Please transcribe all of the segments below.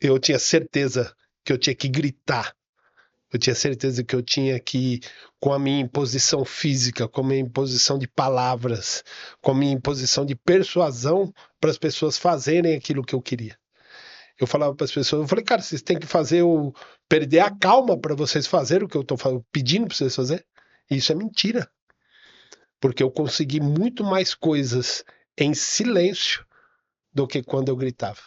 eu tinha certeza que eu tinha que gritar. Eu tinha certeza que eu tinha que, com a minha imposição física, com a minha imposição de palavras, com a minha imposição de persuasão, para as pessoas fazerem aquilo que eu queria. Eu falava para as pessoas, eu falei, cara, vocês têm que fazer eu perder a calma para vocês fazerem o que eu estou pedindo para vocês fazerem. E isso é mentira. Porque eu consegui muito mais coisas em silêncio do que quando eu gritava.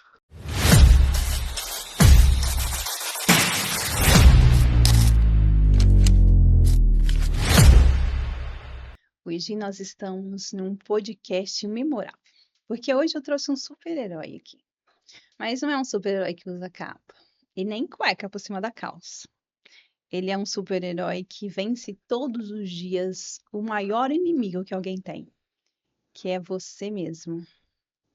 Hoje nós estamos num podcast memorável, porque hoje eu trouxe um super-herói aqui. Mas não é um super-herói que usa capa e nem cueca por cima da calça. Ele é um super-herói que vence todos os dias o maior inimigo que alguém tem, que é você mesmo.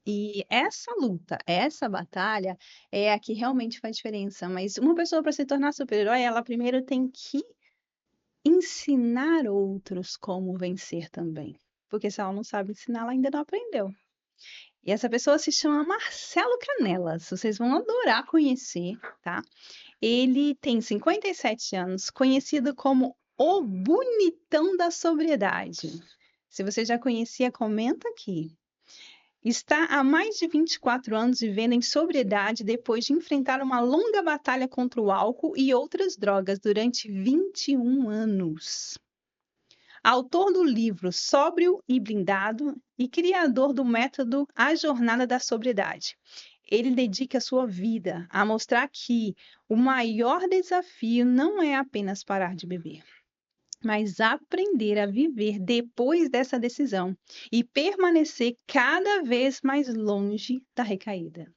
E essa luta, essa batalha é a que realmente faz diferença. Mas uma pessoa para se tornar super-herói, ela primeiro tem que ensinar outros como vencer também. Porque se ela não sabe ensinar, ela ainda não aprendeu. E essa pessoa se chama Marcelo Canelas. Vocês vão adorar conhecer, tá? Ele tem 57 anos, conhecido como o bonitão da sobriedade. Se você já conhecia, comenta aqui. Está há mais de 24 anos vivendo em sobriedade depois de enfrentar uma longa batalha contra o álcool e outras drogas durante 21 anos. Autor do livro Sóbrio e Blindado e criador do método A Jornada da Sobriedade. Ele dedica sua vida a mostrar que o maior desafio não é apenas parar de beber, mas aprender a viver depois dessa decisão e permanecer cada vez mais longe da recaída.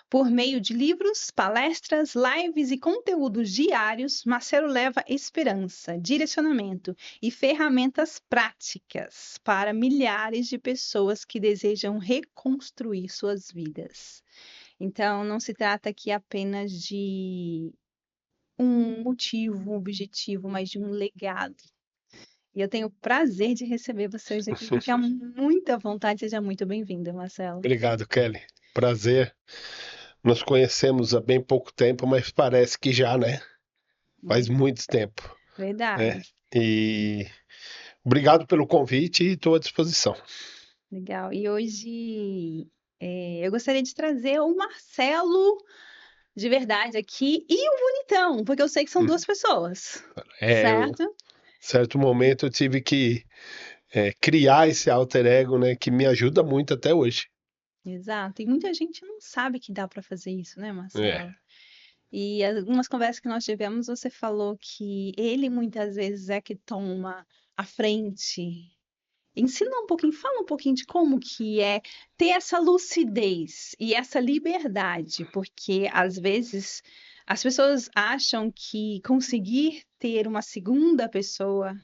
Por meio de livros, palestras, lives e conteúdos diários, Marcelo leva esperança, direcionamento e ferramentas práticas para milhares de pessoas que desejam reconstruir suas vidas. Então, não se trata aqui apenas de um motivo, um objetivo, mas de um legado. E eu tenho o prazer de receber você hoje aqui, fica muita vontade, seja muito bem-vinda, Marcelo. Obrigado, Kelly. Prazer. Nos conhecemos há bem pouco tempo, mas parece que já, né? Faz muito tempo. Verdade. E obrigado pelo convite e estou à disposição. Legal. E hoje eu gostaria de trazer o Marcelo de verdade aqui e o Bonitão, porque eu sei que são duas pessoas, certo? Certo momento eu tive que criar esse alter ego, né, que me ajuda muito até hoje. Exato. E muita gente não sabe que dá para fazer isso, né, Marcelo? E algumas conversas que nós tivemos, você falou que ele muitas vezes é que toma a frente. Ensina um pouquinho, fala um pouquinho de como que é ter essa lucidez e essa liberdade, porque às vezes as pessoas acham que conseguir ter uma segunda pessoa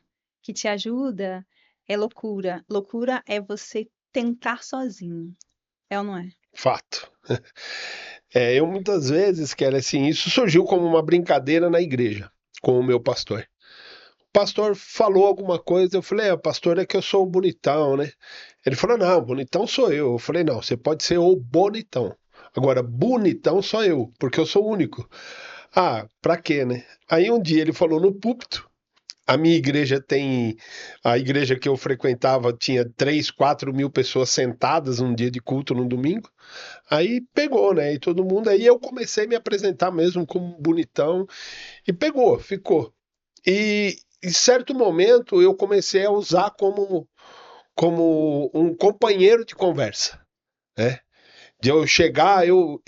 que te ajuda é loucura. Loucura é você tentar sozinho. É ou não é? Fato. Eu muitas vezes, Kelly, assim, isso surgiu como uma brincadeira na igreja com o meu pastor. O pastor falou alguma coisa, eu falei, pastor, é que eu sou o bonitão, né? Ele falou, não, bonitão sou eu. Eu falei, não, você pode ser o bonitão. Agora, bonitão sou eu, porque eu sou o único. Ah, pra quê, né? Aí um dia ele falou no púlpito, a minha igreja a igreja que eu frequentava tinha 3, 4 mil pessoas sentadas num dia de culto, no domingo. Aí pegou, né? E todo mundo, aí eu comecei a me apresentar mesmo como bonitão, e pegou, ficou. E em certo momento eu comecei a usar como um companheiro de conversa, né? De eu chegar, eu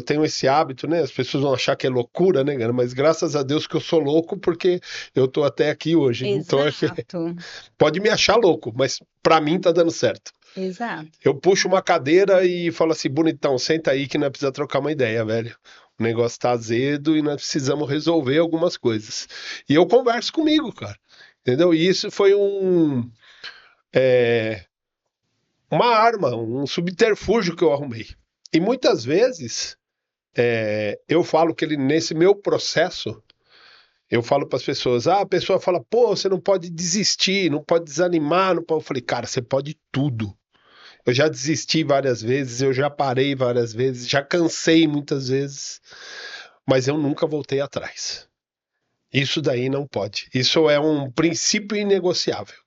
tenho esse hábito, né? As pessoas vão achar que é loucura, né, cara? Mas graças a Deus que eu sou louco, porque eu tô até aqui hoje. Então, Exato. pode me achar louco, mas pra mim tá dando certo. Exato. Eu puxo uma cadeira e falo assim, bonitão, senta aí que nós precisamos trocar uma ideia, velho. O negócio tá azedo e nós precisamos resolver algumas coisas. E eu converso comigo, cara. Entendeu? E isso foi uma arma, um subterfúgio que eu arrumei. E muitas vezes eu falo que nesse meu processo, eu falo para as pessoas, a pessoa fala, pô, você não pode desistir, não pode desanimar, não pode. Eu falei, cara, você pode tudo. Eu já desisti várias vezes, eu já parei várias vezes, já cansei muitas vezes, mas eu nunca voltei atrás. Isso daí não pode. Isso é um princípio inegociável.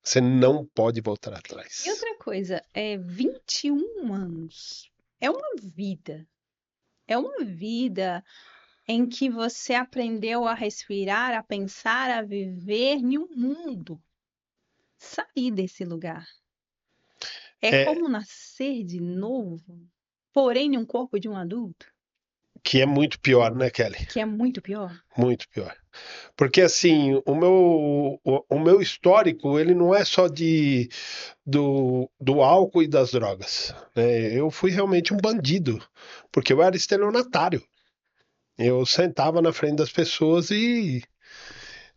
Você não pode voltar atrás. E outra coisa, 21 anos. É uma vida. É uma vida em que você aprendeu a respirar, a pensar, a viver em um mundo. Sair desse lugar. É É, como nascer de novo, porém em um corpo de um adulto, que é muito pior, né, Kelly? que é muito pior. Muito pior. Porque assim, o meu histórico, ele não é só do álcool e das drogas, né? Eu fui realmente um bandido, porque eu era estelionatário. Eu sentava na frente das pessoas e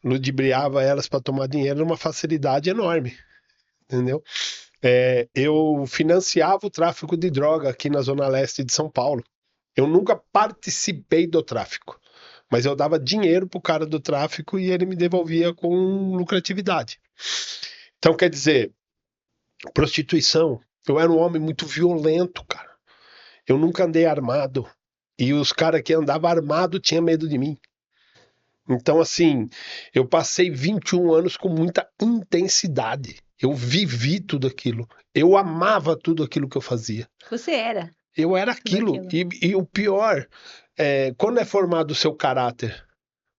ludibriava elas para tomar dinheiro numa facilidade enorme, entendeu? Eu financiava o tráfico de droga aqui na Zona Leste de São Paulo. Eu nunca participei do tráfico, mas eu dava dinheiro pro cara do tráfico e ele me devolvia com lucratividade. Então, quer dizer, prostituição, eu era um homem muito violento, cara. Eu nunca andei armado. E os caras que andavam armado tinham medo de mim. Então, assim, eu passei 21 anos com muita intensidade. Eu vivi tudo aquilo. Eu amava tudo aquilo que eu fazia. Você era Eu era tudo aquilo. aquilo. E o pior, quando é formado o seu caráter,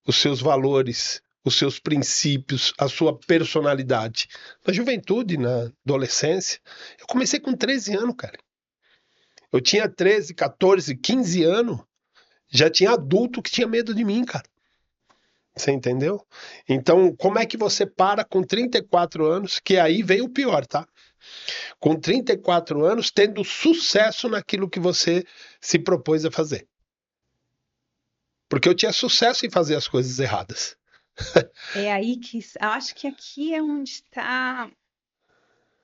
os seus valores, os seus princípios, a sua personalidade. Na juventude, na adolescência, eu comecei com 13 anos, cara. Eu tinha 13, 14, 15 anos, já tinha adulto que tinha medo de mim, cara. Você entendeu? Então, como é que você para com 34 anos, que aí vem o pior, tá? Com 34 anos, tendo sucesso naquilo que você se propôs a fazer. Porque eu tinha sucesso em fazer as coisas erradas. É aí que eu acho que aqui é onde está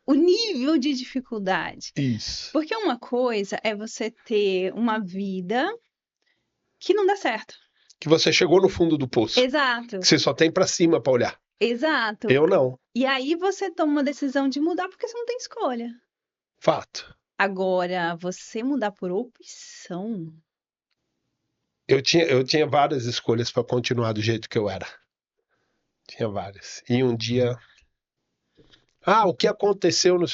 o nível de dificuldade. Isso. Porque uma coisa é você ter uma vida que não dá certo. Que você chegou no fundo do poço. Exato, Que você só tem pra cima pra olhar. exato. Eu não. E aí você toma uma decisão de mudar porque você não tem escolha. Fato. Agora, você mudar por opção, Eu tinha várias escolhas pra continuar do jeito que eu era. Tinha várias. E um dia. O que aconteceu no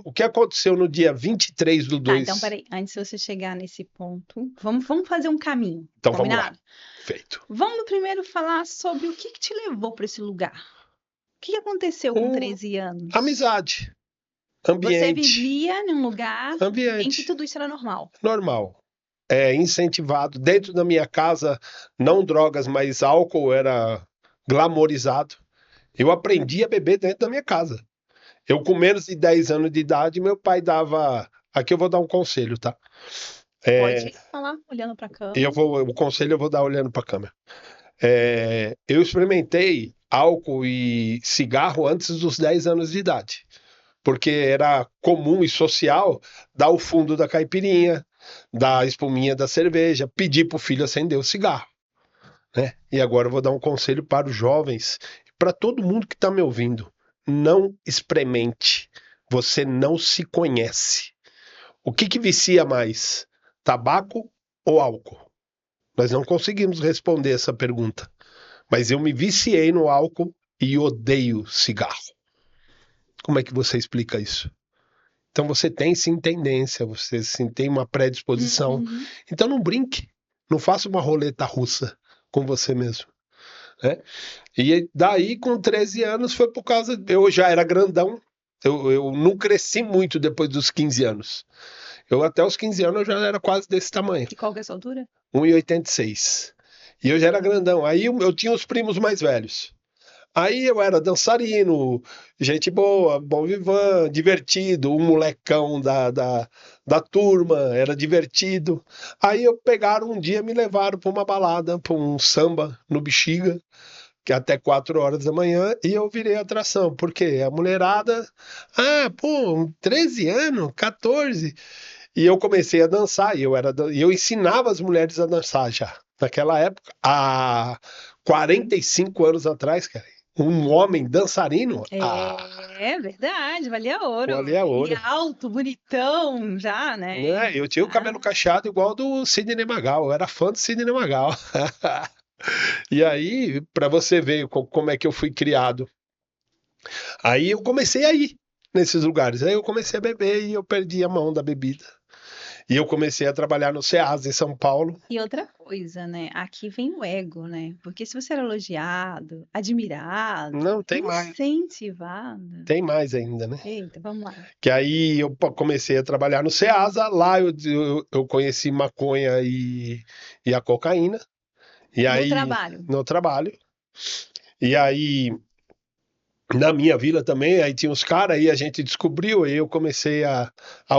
o que aconteceu no dia 23 do tá, 2. então peraí, antes de você chegar nesse ponto, vamos fazer um caminho, Então vamos lá. combinado? Feito. Vamos primeiro falar sobre o que te levou para esse lugar. O que aconteceu com 13 anos? Amizade. Você Ambiente. vivia num lugar em que Ambiente. tudo isso era normal. Normal. Incentivado. Dentro da minha casa, não drogas, mas álcool era glamorizado. Eu aprendi a beber dentro da minha casa. Eu, com menos de 10 anos de idade, meu pai dava. Aqui eu vou dar um conselho, tá? Pode falar olhando para a câmera. O conselho eu vou dar olhando para a câmera. Eu experimentei álcool e cigarro antes dos 10 anos de idade, porque era comum e social dar o fundo da caipirinha, dar a espuminha da cerveja, pedir para o filho acender o cigarro, né? E agora eu vou dar um conselho para os jovens, para todo mundo que está me ouvindo: não experimente, você não se conhece. O que vicia mais, tabaco ou álcool? Nós não conseguimos responder essa pergunta. Mas eu me viciei no álcool e odeio cigarro. Como é que você explica isso? Então você tem sim tendência, você sim tem uma predisposição. Uhum. Então não brinque, não faça uma roleta russa com você mesmo, né? E daí, com 13 anos, foi por causa. Eu já era grandão, eu não cresci muito depois dos 15 anos. Até os 15 anos, eu já era quase desse tamanho. E qual que é a sua altura? 1,86. E eu já era grandão. Aí eu tinha os primos mais velhos. Aí eu era dançarino, gente boa, bom vivan, divertido, um molecão da turma, era divertido. Aí pegaram um dia, me levaram para uma balada, para um samba no Bexiga, que é até 4 horas da manhã, e eu virei atração. Por quê? A mulherada, 13 anos, 14. E eu comecei a dançar, e eu ensinava as mulheres a dançar já. Naquela época, há 45 anos atrás, cara. Um homem dançarino? É verdade, valia ouro. Valia E ouro. alto, bonitão já, né? Né? Eu tinha o cabelo cacheado igual do Sidney Magal. Eu era fã do Sidney Magal. E aí, para você ver como é que eu fui criado. Aí eu comecei a ir nesses lugares. Aí eu comecei a beber e eu perdi a mão da bebida. E eu comecei a trabalhar no Ceasa, em São Paulo. E outra coisa, né? Aqui vem o ego, né? Porque se você era elogiado, admirado, Não, tem mais. incentivado. Tem mais ainda, né? Eita, vamos lá. Que aí eu comecei a trabalhar no Ceasa. Lá eu conheci maconha e a cocaína. E No aí, trabalho. no trabalho. E aí, na minha vila também, aí tinha uns caras, aí a gente descobriu, aí eu comecei a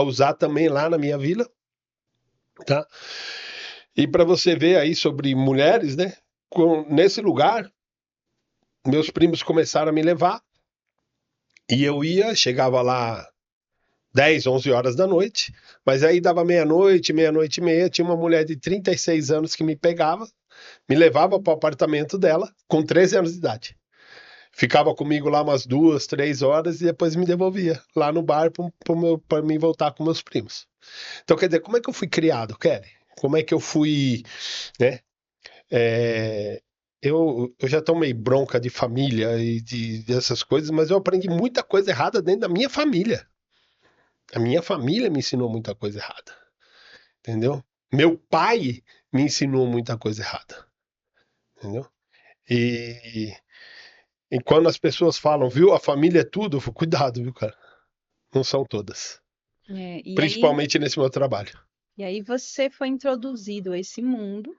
usar também lá na minha vila, tá? E para você ver aí sobre mulheres, né? Nesse lugar, meus primos começaram a me levar, e eu ia, chegava lá 10, 11 horas da noite, mas aí dava meia-noite, meia-noite e meia, tinha uma mulher de 36 anos que me pegava, me levava para o apartamento dela, com 13 anos de idade. Ficava comigo lá umas 2, 3 horas e depois me devolvia lá no bar para mim voltar com meus primos. Então, quer dizer, como é que eu fui criado, Kelly? Como é que eu fui, né? É, eu já tomei bronca de família e dessas coisas, mas eu aprendi muita coisa errada dentro da minha família. A minha família me ensinou muita coisa errada, entendeu? Meu pai me ensinou muita coisa errada, entendeu? E, e quando as pessoas falam, viu, a família é tudo, eu falo, cuidado, viu, cara? Não são todas. É, Principalmente nesse meu trabalho. e aí você foi introduzido a esse mundo,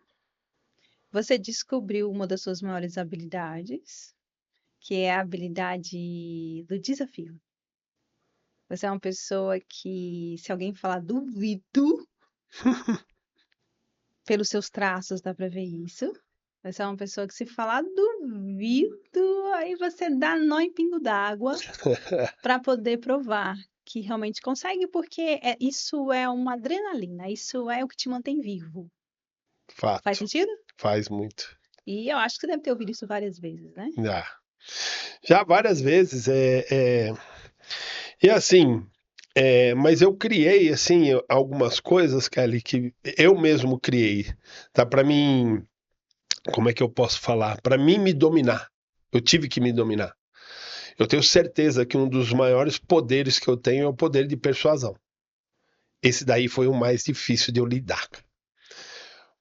você descobriu uma das suas maiores habilidades, que é a habilidade do desafio. Você é uma pessoa que, se alguém falar duvido, pelos seus traços dá pra ver isso. Você é uma pessoa que, se falar duvido, aí você dá nó em pingo d'água para poder provar que realmente consegue, porque isso é uma adrenalina, isso é o que te mantém vivo. Faz Fato. sentido? Faz muito. E eu acho que você deve ter ouvido isso várias vezes, né? Já. Já várias vezes. E assim, mas eu criei assim algumas coisas, Kelly, que eu mesmo criei, tá? Para mim, como é que eu posso falar? Para mim me dominar. Eu tive que me dominar. Eu tenho certeza que um dos maiores poderes que eu tenho é o poder de persuasão. Esse daí foi o mais difícil de eu lidar.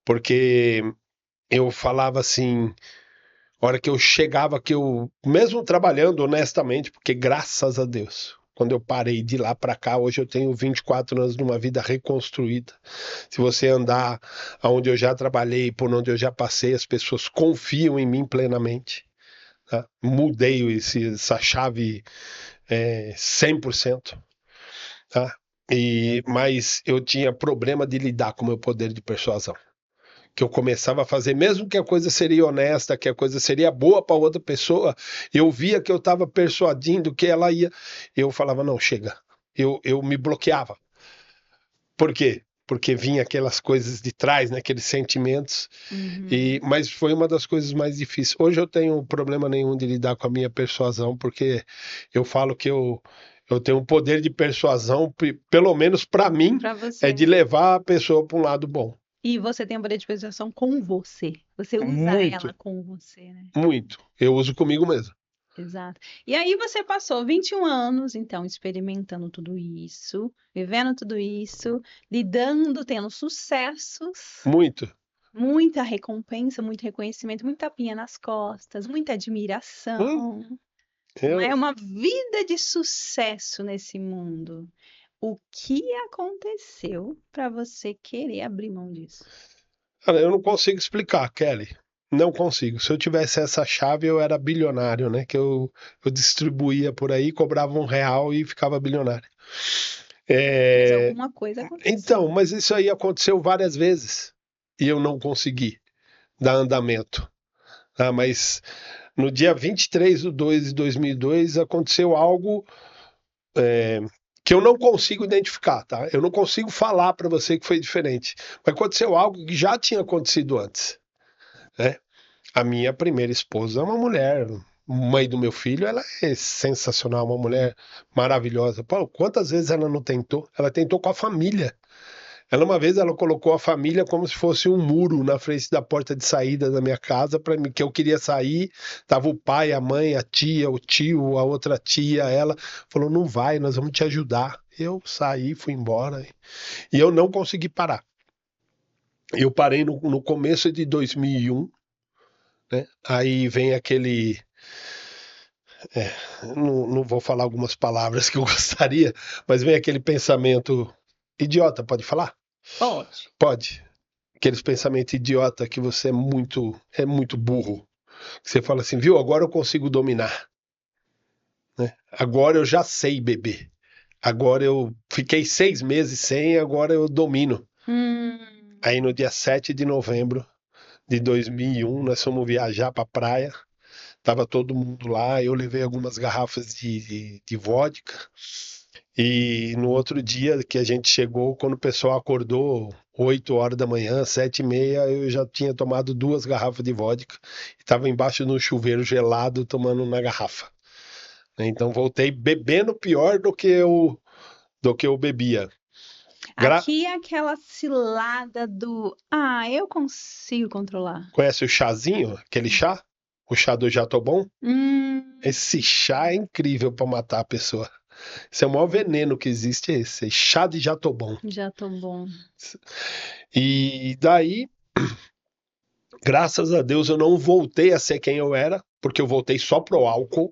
Porque eu falava assim, a hora que eu chegava, que eu, mesmo trabalhando honestamente, porque graças a Deus, quando eu parei de lá para cá, hoje eu tenho 24 anos numa vida reconstruída. Se você andar aonde eu já trabalhei, por onde eu já passei, as pessoas confiam em mim plenamente. Tá? Mudei essa chave 100%. Tá? Mas eu tinha problema de lidar com o meu poder de persuasão. Que eu começava a fazer, mesmo que a coisa seria honesta, que a coisa seria boa para outra pessoa, eu via que eu estava persuadindo que ela ia. Eu falava, não, chega. Eu me bloqueava. Por quê? Porque vinha aquelas coisas de trás, né, aqueles sentimentos. Mas foi uma das coisas mais difíceis. Hoje eu tenho problema nenhum de lidar com a minha persuasão, porque eu falo que eu tenho um poder de persuasão, pelo menos para mim, Para é você, de né? levar a pessoa para um lado bom. E você tem a poder de persuasão com você. Você usa ela Muito, com você, né? muito. Eu uso comigo mesmo. Exato. E aí você passou 21 anos, então, experimentando tudo isso, vivendo tudo isso, lidando, tendo sucessos, Muito. muita recompensa, muito reconhecimento, muita tapinha nas costas, muita Hum, admiração. Não é eu, uma vida de sucesso nesse mundo. O que aconteceu para você querer abrir mão disso? cara, eu não consigo explicar, Kelly. Não consigo. Se eu tivesse essa chave, eu era bilionário, né? Que eu distribuía por aí, cobrava R$ 1 e ficava bilionário. Mas É, alguma coisa aconteceu. Então, mas isso aí aconteceu várias vezes e eu não consegui dar andamento. Ah, mas no dia 23/2/2002 aconteceu algo que eu não consigo identificar, tá? Eu não consigo falar para você que foi diferente. Mas aconteceu algo que já tinha acontecido antes, né? A minha primeira esposa é uma mulher mãe do meu filho, ela é sensacional, uma mulher maravilhosa. Pô, quantas vezes ela não tentou? Ela tentou com a família. Ela uma vez ela colocou a família como se fosse um muro na frente da porta de saída da minha casa para mim que eu queria sair. Tava o pai, a mãe, a tia, o tio, a outra tia, ela falou: "Não vai, nós vamos te ajudar". Eu saí, fui embora e eu não consegui parar. Eu parei no começo de 2001, né? Aí vem aquele não vou falar algumas palavras que eu gostaria, mas vem aquele pensamento idiota, pode falar? Pode. Pode. Aqueles pensamentos idiota que você é muito burro. Você fala assim, viu? Agora eu consigo dominar, né? Agora eu já sei beber. Agora eu fiquei 6 meses sem, agora eu domino. Hum, Aí no dia 7 de novembro de 2001, nós fomos viajar pra praia. Tava todo mundo lá, eu levei algumas garrafas de vodka. E no outro dia que a gente chegou, quando o pessoal acordou, 8 horas da manhã, 7h30, eu já tinha tomado 2 garrafas de vodka e estava embaixo no chuveiro gelado tomando na garrafa. Então voltei bebendo pior do que eu bebia. aqui é aquela cilada do. Ah, eu consigo controlar. Conhece o chazinho, aquele chá? O chá do Jatobon? Hum, Esse chá é incrível para matar a pessoa. Esse é o maior veneno que existe, é esse chá de Jatobon. já tô bom. E daí, graças a Deus, eu não voltei a ser quem eu era, porque eu voltei só pro álcool,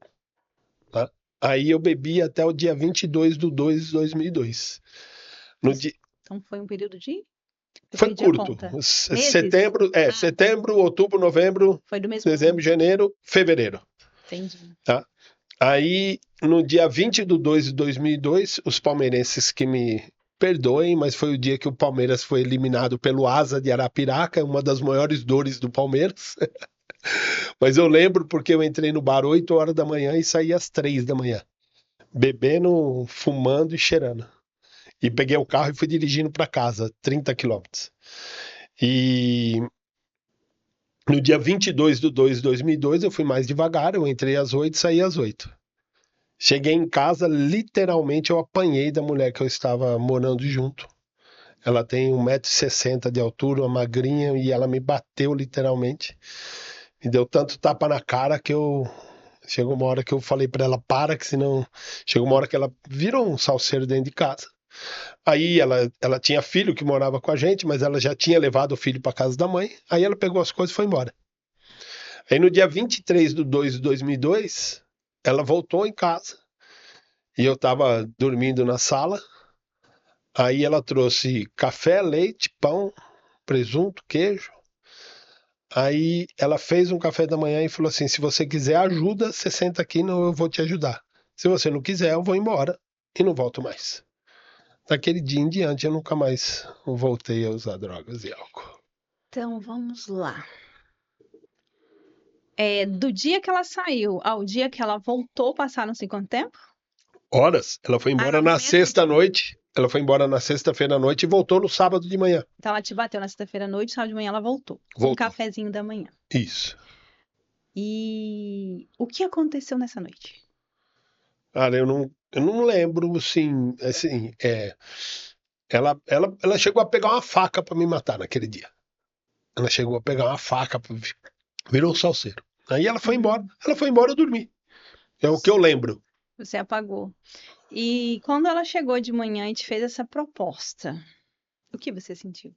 tá? Aí eu bebi até o dia 22/2/2002. No dia... Então foi um período de. Eu Foi perdi a curto. conta. Meses? Setembro, Ah, setembro, outubro, novembro, foi do mesmo dezembro, ano. janeiro, fevereiro, Entendi. tá? Aí, no dia 20/2/2002, os palmeirenses que me perdoem, mas foi o dia que o Palmeiras foi eliminado pelo Asa de Arapiraca, uma das maiores dores do Palmeiras. Mas eu lembro porque eu entrei no bar 8 horas da manhã e saí às 3 da manhã, bebendo, fumando e cheirando. E peguei o carro e fui dirigindo para casa, 30 quilômetros. E no dia 22/2/2002 eu fui mais devagar, eu entrei às 8 e saí às 8. Cheguei em casa, literalmente eu apanhei da mulher que eu estava morando junto. Ela tem 1,60 m de altura, uma magrinha, e ela me bateu literalmente. Me deu tanto tapa na cara que eu. Chegou uma hora que eu falei pra ela, para, que senão. Chegou uma hora que ela virou um salseiro dentro de casa. Aí ela tinha filho que morava com a gente, mas ela já tinha levado o filho pra casa da mãe. Aí ela pegou as coisas e foi embora. Aí no dia 23/2/2002, ela voltou em casa. E eu tava dormindo na sala. Aí ela trouxe café, leite, pão, presunto, queijo. Aí ela fez um café da manhã e falou assim: se você quiser ajuda, você senta aqui, não, eu vou te ajudar. Se você não quiser, eu vou embora e não volto mais. Daquele dia em diante, eu nunca mais voltei a usar drogas e álcool. Então vamos lá. Do dia que ela saiu ao dia que ela voltou, passaram-se quanto tempo? Horas. Ela foi Ah, embora no na mesmo dia. sexta-noite. Ela foi embora na sexta-feira à noite e voltou no sábado de manhã. Então ela te bateu na sexta-feira à noite, sábado de manhã ela voltou. Com um Voltou. cafezinho da manhã. Isso. E o que aconteceu nessa noite? Cara, eu não lembro, assim, ela chegou a pegar uma faca pra me matar naquele dia. Ela chegou a pegar uma faca, virou um salseiro. Aí ela foi embora. Ela foi embora, eu dormi. É o que eu lembro. Você apagou. E quando ela chegou de manhã e te fez essa proposta, o que você sentiu?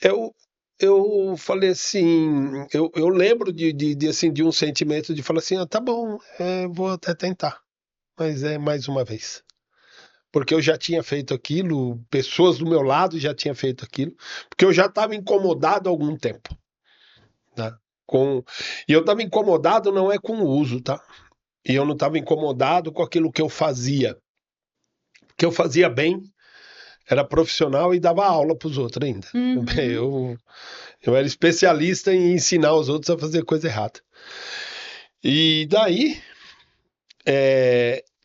Eu, eu falei assim, eu lembro assim, de um sentimento de falar assim, tá bom, vou até tentar, mas é mais uma vez. Porque eu já tinha feito aquilo, pessoas do meu lado já tinham feito aquilo, porque eu já estava incomodado há algum tempo, né? E eu estava incomodado não é com o uso, tá? E eu não estava incomodado com aquilo que eu fazia. O que eu fazia bem, era profissional e dava aula para os outros ainda. Uhum. Eu era especialista em ensinar os outros a fazer coisa errada. E daí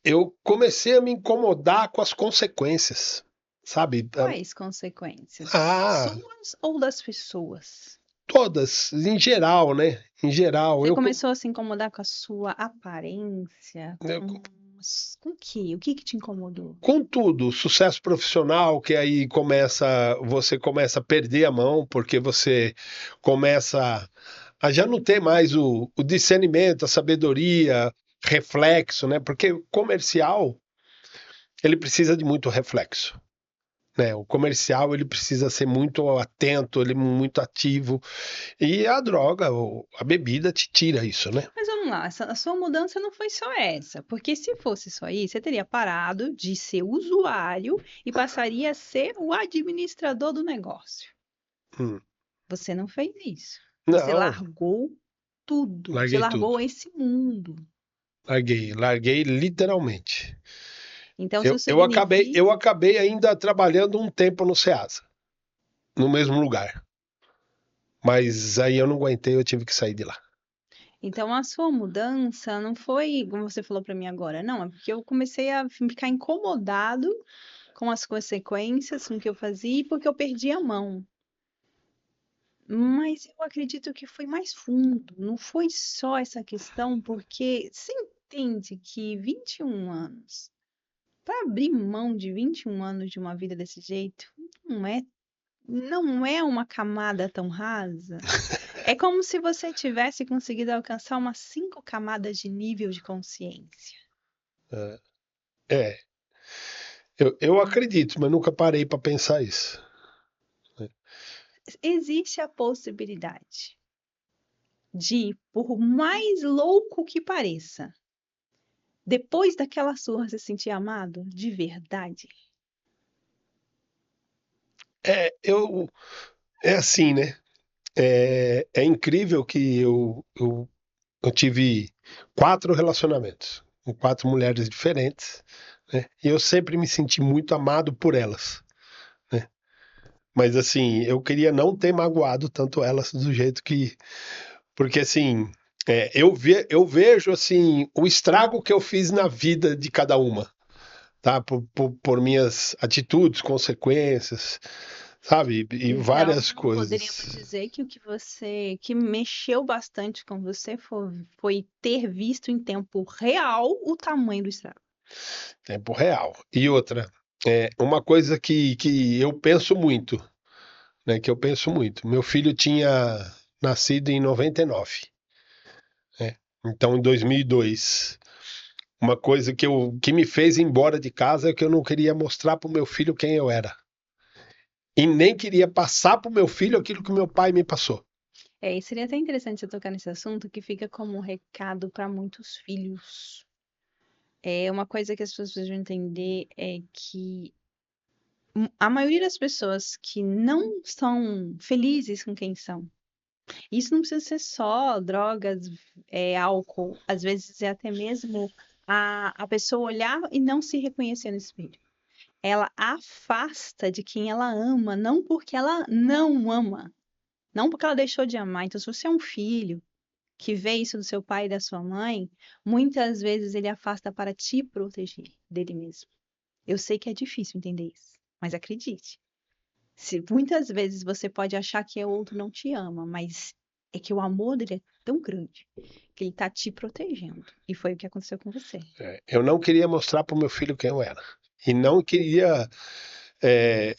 eu comecei a me incomodar com as consequências, sabe? Quais consequências? Ah, Suas ou das pessoas? Todas, em geral, né? Em geral, Você começou a se incomodar com a sua aparência? Com o quê? O que que te incomodou? com tudo, sucesso profissional, que aí você começa a perder a mão, porque você começa a já não ter mais o discernimento, a sabedoria, reflexo, né? Porque o comercial, ele precisa de muito reflexo. Né? O comercial ele precisa ser muito atento, ele é muito ativo. E a droga, a bebida te tira isso, né? Mas vamos lá, a sua mudança não foi só essa, porque se fosse só isso, você teria parado de ser usuário e passaria a ser o administrador do negócio. Hum. Você não fez isso. Você Não, largou tudo. Você larguei tudo. largou esse mundo. Larguei literalmente. Então, Eu, isso eu acabei, significa. eu acabei ainda trabalhando um tempo no Ceasa, no mesmo lugar. Mas aí eu não aguentei, eu tive que sair de lá. Então, a sua mudança não foi, como você falou para mim agora, não, é porque eu comecei a ficar incomodado com as consequências, com o que eu fazia, e porque eu perdi a mão. Mas eu acredito que foi mais fundo, não foi só essa questão, porque você entende que 21 anos, para abrir mão de 21 anos de uma vida desse jeito, não é, não é uma camada tão rasa. É como se você tivesse conseguido alcançar umas 5 camadas de nível de consciência. É, eu acredito, mas nunca parei para pensar isso. Existe a possibilidade de, por mais louco que pareça, depois daquela surra se sentir amado de verdade. É, é assim, né? É incrível que eu tive 4 relacionamentos com 4 mulheres diferentes, né? E eu sempre me senti muito amado por elas, né? Mas assim, eu queria não ter magoado tanto elas do jeito que. Porque assim, eu vejo assim o estrago que eu fiz na vida de cada uma, tá? Por minhas atitudes, consequências, sabe? E Então, várias poderíamos coisas. dizer que o que você, que mexeu bastante com você foi ter visto em tempo real o tamanho do estrago. Tempo real. E outra, uma coisa que eu penso muito, né? Que eu penso muito. Meu filho tinha nascido em 99, né? Então, em 2002, uma coisa que me fez ir embora de casa é que eu não queria mostrar para o meu filho quem eu era. E nem queria passar para o meu filho aquilo que meu pai me passou. E seria até interessante você tocar nesse assunto que fica como um recado para muitos filhos. É uma coisa que as pessoas precisam entender é que a maioria das pessoas que não são felizes com quem são, isso não precisa ser só drogas, álcool, às vezes é até mesmo a pessoa olhar e não se reconhecer no espelho. Ela afasta de quem ela ama, não porque ela não ama, não porque ela deixou de amar. Então, se você é um filho que vê isso do seu pai e da sua mãe, muitas vezes ele afasta para te proteger dele mesmo. Eu sei que é difícil entender isso, mas acredite. Muitas vezes você pode achar que o outro não te ama, mas é que o amor dele é tão grande que ele tá te protegendo. E foi o que aconteceu com você. Eu não queria mostrar para o meu filho quem eu era. E não queria.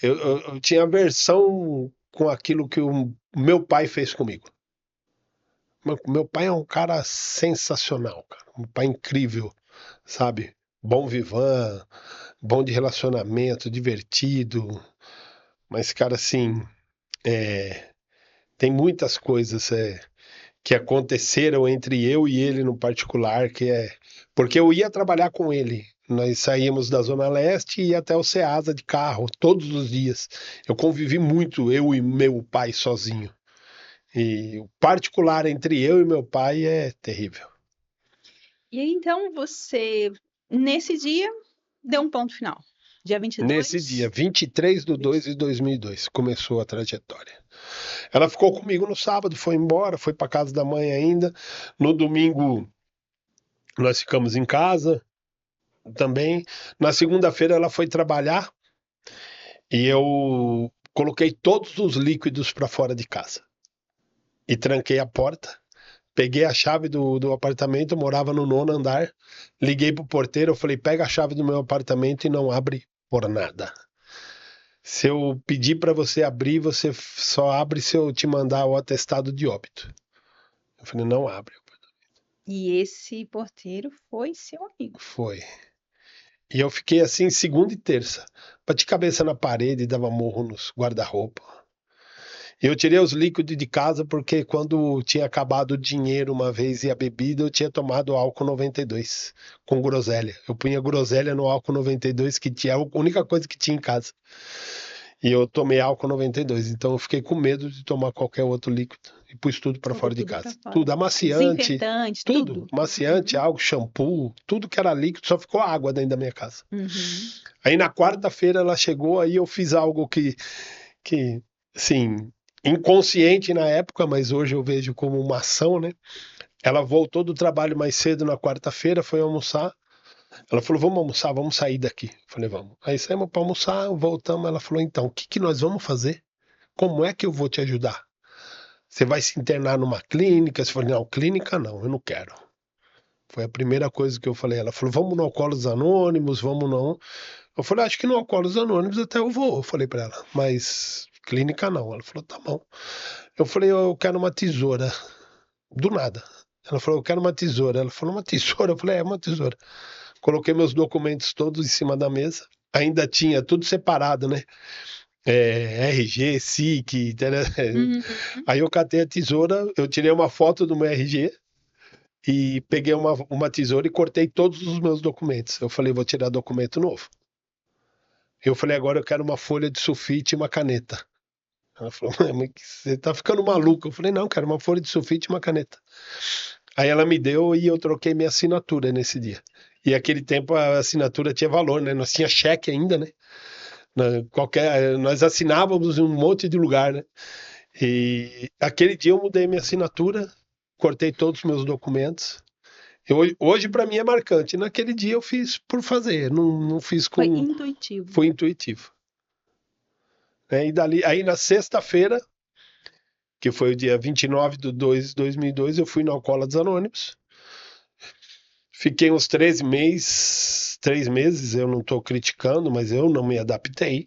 Eu tinha aversão com aquilo que o meu pai fez comigo. Meu pai é um cara sensacional, cara. Um pai incrível, sabe? Bom vivan, bom de relacionamento, divertido. Mas, cara, assim, tem muitas coisas que aconteceram entre eu e ele no particular, que é. Porque eu ia trabalhar com ele. Nós saímos da Zona Leste e ia até o Ceasa de carro, todos os dias. Eu convivi muito, eu e meu pai sozinho. E o particular entre eu e meu pai é terrível. E aí, então, você, nesse dia, deu um ponto final. Dia Nesse dia, 22, 23 de 2 de 20. 2002, começou a trajetória. Ela ficou comigo no sábado, foi embora, foi para casa da mãe ainda. No domingo, nós ficamos em casa também. Na segunda-feira, ela foi trabalhar e eu coloquei todos os líquidos para fora de casa. e tranquei a porta. Peguei a chave do apartamento, morava no 9º andar. Liguei pro porteiro, eu falei, pega a chave do meu apartamento e não abre por nada. Se eu pedir para você abrir, você só abre se eu te mandar o atestado de óbito. Eu falei, não abre. E esse porteiro foi seu amigo. Foi. E eu fiquei assim segunda e terça. Bati cabeça na parede e dava morro nos guarda-roupa. Eu tirei os líquidos de casa porque quando tinha acabado o dinheiro uma vez e a bebida, eu tinha tomado álcool 92 com groselha. Eu punha groselha no álcool 92, que tinha a única coisa que tinha em casa. E eu tomei álcool 92, então eu fiquei com medo de tomar qualquer outro líquido e pus tudo para Colocou fora de tudo pra casa. fora. Tudo, amaciante, Desinfetante, tudo. tudo. Amaciante, Uhum. álcool, shampoo, tudo que era líquido, só ficou água dentro da minha casa. Uhum. Aí na quarta-feira ela chegou, aí eu fiz algo que, assim, inconsciente na época, mas hoje eu vejo como uma ação, né? Ela voltou do trabalho mais cedo na quarta-feira, foi almoçar. Ela falou, vamos almoçar, vamos sair daqui. Eu falei, vamos. Aí saímos para almoçar, voltamos. Ela falou, então, o que nós vamos fazer? Como é que eu vou te ajudar? Você vai se internar numa clínica? Você falou, não, clínica não, eu não quero. Foi a primeira coisa que eu falei. Ela falou, vamos no Alcoólicos Anônimos, vamos não. Eu falei, acho que no Alcoólicos Anônimos até eu vou. Eu falei para ela, mas clínica não. Ela falou, tá bom. Eu falei, eu quero uma tesoura. Do nada. Ela falou, eu quero uma tesoura. Ela falou, uma tesoura? Eu falei, é uma tesoura. Coloquei meus documentos todos em cima da mesa. Ainda tinha tudo separado, né? RG, SIC, Uhum. aí eu catei a tesoura, eu tirei uma foto do meu RG e peguei uma tesoura e cortei todos os meus documentos. Eu falei, vou tirar documento novo. Eu falei, agora eu quero uma folha de sulfite e uma caneta. Ela falou, mas você tá ficando maluco. Eu falei, não, quero uma folha de sulfite e uma caneta. Aí ela me deu e eu troquei minha assinatura nesse dia. E aquele tempo a assinatura tinha valor, né? Nós tinha cheque ainda, né? Nós assinávamos em um monte de lugar, né? E aquele dia eu mudei minha assinatura, cortei todos os meus documentos. Hoje para mim é marcante. Naquele dia eu fiz por fazer, não fiz Foi com. intuitivo. Foi intuitivo. E dali, aí na sexta-feira, que foi o dia 29 de 2 de 2002, eu fui no Alcoólatras Anônimos. Fiquei uns 3 meses, eu não estou criticando, mas eu não me adaptei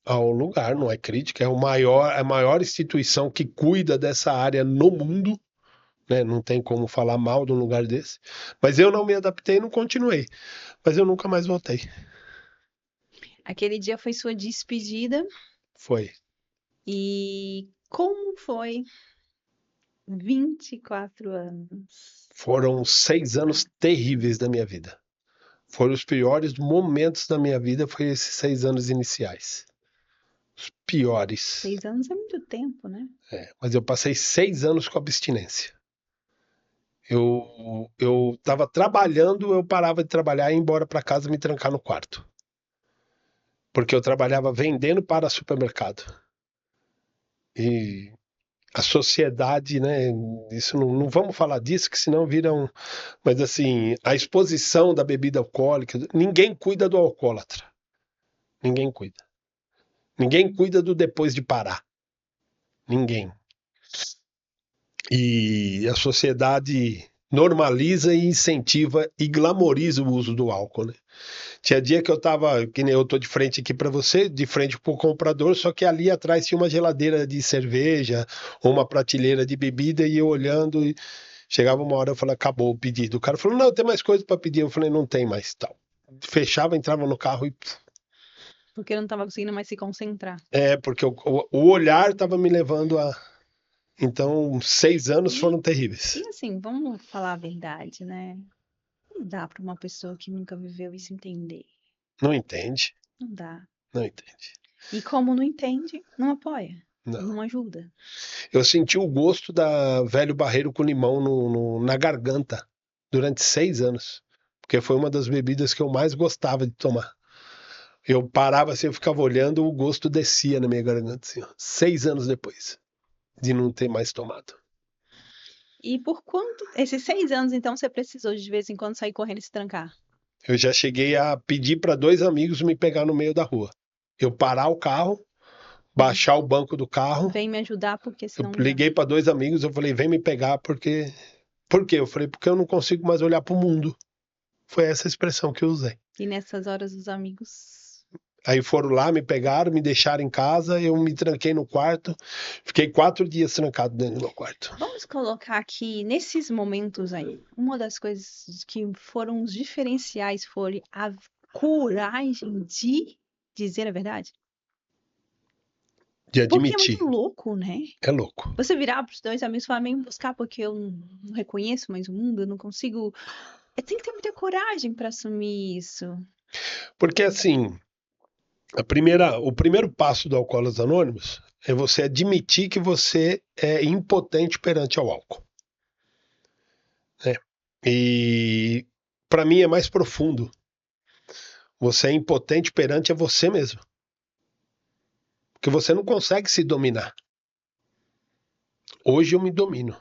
ao lugar, não é crítica, a maior instituição que cuida dessa área no mundo, né? Não tem como falar mal de um lugar desse. Mas eu não me adaptei e não continuei. Mas eu nunca mais voltei. Aquele dia foi sua despedida. Foi. E como foi 24 anos? Foram 6 anos terríveis da minha vida. Foram os piores momentos da minha vida, foi esses 6 anos iniciais. Os piores. 6 anos é muito tempo, né? Mas eu passei 6 anos com abstinência. Eu estava trabalhando, eu parava de trabalhar e ia embora para casa me trancar no quarto. Porque eu trabalhava vendendo para supermercado. E a sociedade, né? Isso não vamos falar disso, que senão viram. Mas assim, a exposição da bebida alcoólica, ninguém cuida do alcoólatra. Ninguém cuida. Ninguém cuida do depois de parar. Ninguém. E a sociedade normaliza e incentiva e glamoriza o uso do álcool, né? Tinha dia que eu tava, que nem eu tô de frente aqui para você, de frente pro comprador, só que ali atrás tinha uma geladeira de cerveja ou uma prateleira de bebida e eu olhando e chegava uma hora eu falei, acabou o pedido. O cara falou, não, tem mais coisa para pedir. Eu falei, não tem mais, tal. Fechava, entrava no carro e Porque eu não estava conseguindo mais se concentrar. porque o olhar tava me levando a. Então, 6 anos E, foram terríveis. e assim, vamos falar a verdade, né? Não dá para uma pessoa que nunca viveu isso entender. Não entende, Não dá. não entende. E como não entende, não apoia, Não. não ajuda. Eu senti o gosto da velho barreiro com limão na garganta durante 6 anos. Porque foi uma das bebidas que eu mais gostava de tomar. Eu parava assim, eu ficava olhando, o gosto descia na minha garganta, assim, ó, 6 anos depois de não ter mais tomado. E por quanto? Esses 6 anos, então, você precisou de vez em quando sair correndo e se trancar? Eu já cheguei a pedir para 2 amigos me pegar no meio da rua. Eu parar o carro, baixar o banco do carro. Vem me ajudar, porque Eu senão não dá. liguei para 2 amigos, eu falei, vem me pegar, porque... Por quê? Eu falei, porque eu não consigo mais olhar para o mundo. Foi essa expressão que eu usei. E nessas horas os amigos... Aí foram lá, me pegaram, me deixaram em casa, eu me tranquei no quarto, fiquei 4 dias trancado dentro do meu quarto. Vamos colocar aqui, nesses momentos aí, uma das coisas que foram os diferenciais foi a coragem de dizer a verdade. De Porque é admitir. muito louco, né? É louco. Você virar para os 2 amigos e falar, vem me buscar porque eu não reconheço mais o mundo, eu não consigo... Tem que ter muita coragem para assumir isso. Porque assim, o primeiro passo do Alcoólatras Anônimos é você admitir que você é impotente perante ao álcool. Né? E para mim é mais profundo. Você é impotente perante a você mesmo. Porque você não consegue se dominar. Hoje eu me domino.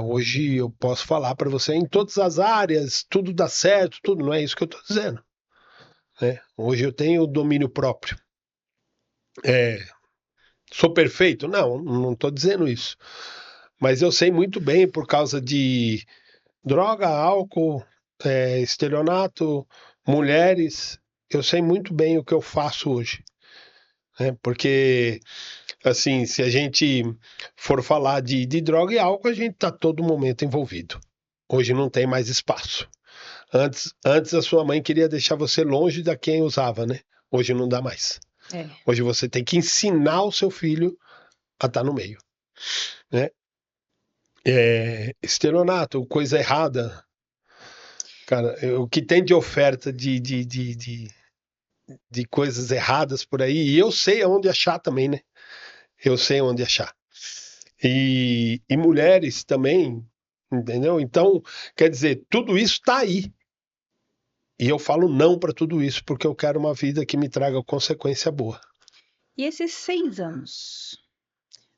Hoje eu posso falar para você em todas as áreas, tudo dá certo, tudo, não é isso que eu estou dizendo. Né? Hoje eu tenho domínio próprio. Sou perfeito? Não estou dizendo isso. Mas eu sei muito bem por causa de droga, álcool, estelionato, mulheres. Eu sei muito bem o que eu faço hoje. Né? Porque, assim, se a gente for falar de droga e álcool, a gente está todo momento envolvido. Hoje não tem mais espaço. Antes a sua mãe queria deixar você longe de quem usava, né? Hoje não dá mais. Hoje você tem que ensinar o seu filho a estar no meio. Né? Estelionato, coisa errada. Cara, o que tem de oferta de coisas erradas por aí, e eu sei aonde achar também, né? Eu sei onde achar. E mulheres também, entendeu? Então, quer dizer, tudo isso está aí. E eu falo não para tudo isso, porque eu quero uma vida que me traga consequência boa. E esses 6 anos,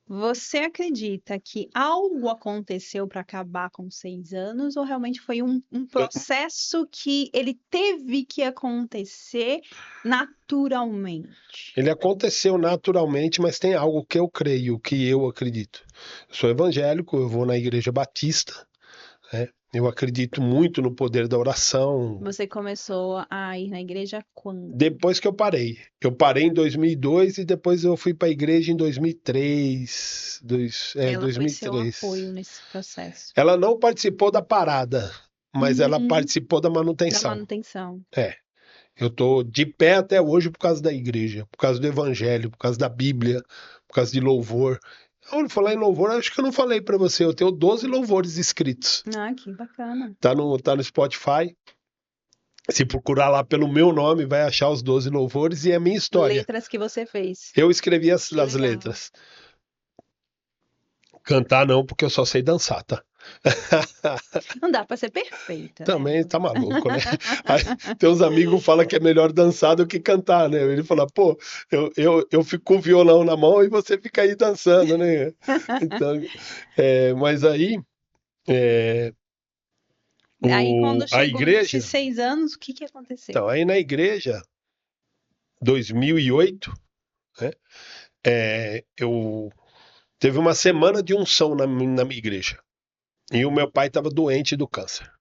você acredita que algo aconteceu para acabar com 6 anos ou realmente foi um processo que ele teve que acontecer naturalmente? Ele aconteceu naturalmente, mas tem algo que eu creio, que eu acredito. Eu sou evangélico, eu vou na igreja batista, né? Eu acredito muito no poder da oração. Você começou a ir na igreja quando? Depois que eu parei. Eu parei em 2002 e depois eu fui para a igreja em 2003. Ela foi seu 2003. apoio nesse processo. Ela não participou da parada, mas ela participou da Da manutenção. manutenção. Eu tô de pé até hoje por causa da igreja, por causa do evangelho, por causa da Bíblia, por causa de louvor. Eu falar em louvor, acho que eu não falei para você, eu tenho 12 louvores escritos. Ah, que bacana. Tá no Spotify. Se procurar lá pelo meu nome, vai achar os 12 louvores e é a minha história. Letras que você fez. Eu escrevi as legal. letras. Cantar não, porque eu só sei dançar, tá? Não dá pra ser perfeita, Também né? tá maluco, né? Aí, teus amigos falam que é melhor dançar do que cantar, né? Ele fala, pô, eu fico com o violão na mão e você fica aí dançando, né? Então, mas aí, Aí quando a chegou igreja... nesses 6 anos, o que que aconteceu? Então, aí na igreja, 2008, né? Eu teve uma semana de unção na minha igreja. E o meu pai estava doente do câncer.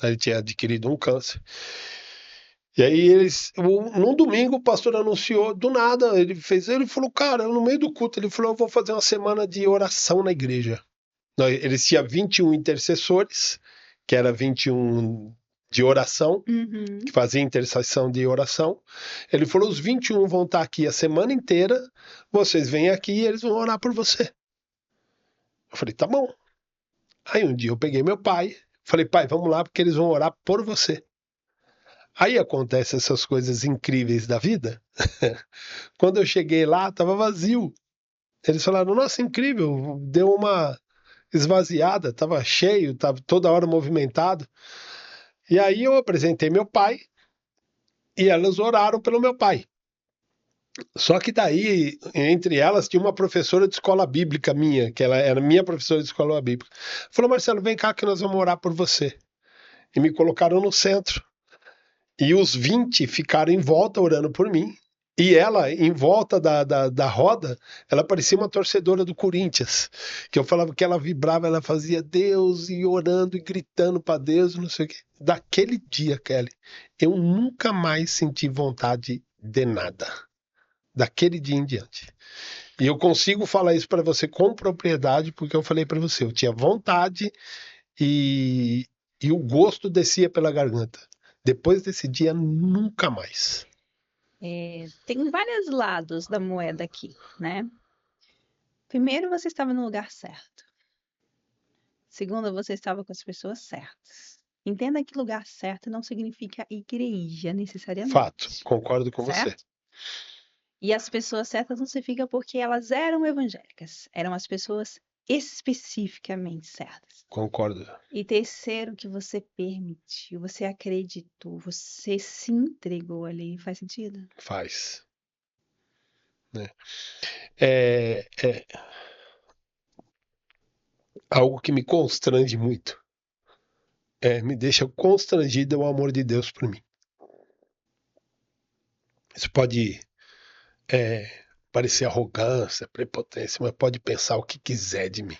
Ele tinha adquirido um câncer. E aí num domingo o pastor anunciou, do nada, ele falou, cara, no meio do culto, ele falou, eu vou fazer uma semana de oração na igreja. Eles tinham 21 intercessores, que era 21 de oração, que fazia intercessão de oração. Ele falou, os 21 vão estar aqui a semana inteira, vocês vêm aqui e eles vão orar por você. Eu falei, tá bom. Aí um dia eu peguei meu pai, falei, pai, vamos lá porque eles vão orar por você. Aí acontecem essas coisas incríveis da vida. Quando eu cheguei lá, estava vazio. Eles falaram, nossa, incrível, deu uma esvaziada, estava cheio, estava toda hora movimentado. E aí eu apresentei meu pai e elas oraram pelo meu pai. Só que daí, entre elas, tinha uma professora de escola bíblica minha, que ela era minha professora de escola bíblica. Falou, Marcelo, vem cá que nós vamos orar por você. E me colocaram no centro. E os 20 ficaram em volta orando por mim. E ela, em volta da roda, ela parecia uma torcedora do Corinthians. Que eu falava que ela vibrava, ela fazia Deus e orando e gritando para Deus, não sei o quê. Daquele dia, Kelly, eu nunca mais senti vontade de nada. Daquele dia em diante. E eu consigo falar isso para você com propriedade, porque eu falei para você, eu tinha vontade e, e o gosto descia pela garganta. Depois desse dia, nunca mais. Tem vários lados da moeda aqui, né? Primeiro, você estava no lugar certo. Segundo, você estava com as pessoas certas. Entenda que lugar certo não significa igreja Fato, necessariamente, concordo com você. certo? E as pessoas certas não significa porque elas eram evangélicas, eram as pessoas especificamente certas. Concordo. E terceiro, que você permitiu, você acreditou, você se entregou ali. Faz sentido? Faz. Né? É algo que me constrange muito. Me deixa constrangido é o amor de Deus por mim. Isso pode parecer arrogância, prepotência, mas pode pensar o que quiser de mim.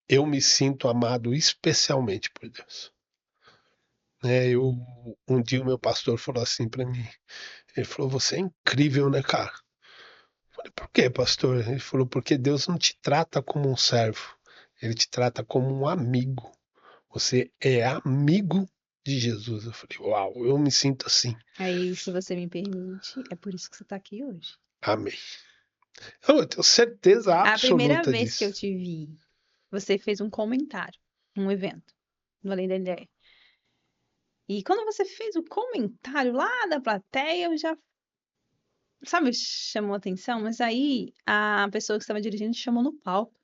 Eu me sinto amado especialmente por Deus. Um dia o meu pastor falou assim para mim. Ele falou: "Você é incrível, né, cara?" Eu falei: "Por quê, pastor?" Ele falou: "Porque Deus não te trata como um servo, ele te trata como um amigo. Você é amigo de Jesus." Eu falei: "Uau, eu me sinto assim." Aí, se você me permite, é por isso que você está aqui hoje. Amém. Eu tenho certeza A primeira absoluta vez que eu disso. te vi, você fez um comentário num evento, no Além da Ideia. E quando você fez o comentário lá da plateia, eu já, sabe, chamou atenção, mas aí a pessoa que estava dirigindo te chamou no palco.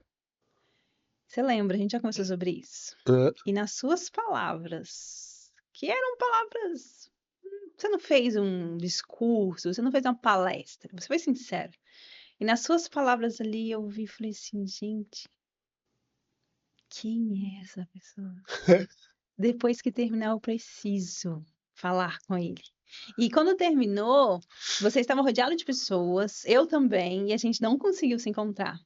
Você lembra, a gente já conversou sobre isso. Ah, E nas suas palavras, que eram palavras. Você não fez um discurso, você não fez uma palestra, você foi sincero. E nas suas palavras ali eu vi e falei assim, gente, quem é essa pessoa? Depois que terminar, eu preciso falar com ele. E quando terminou, vocês estavam rodeados de pessoas, eu também, e a gente não conseguiu se encontrar.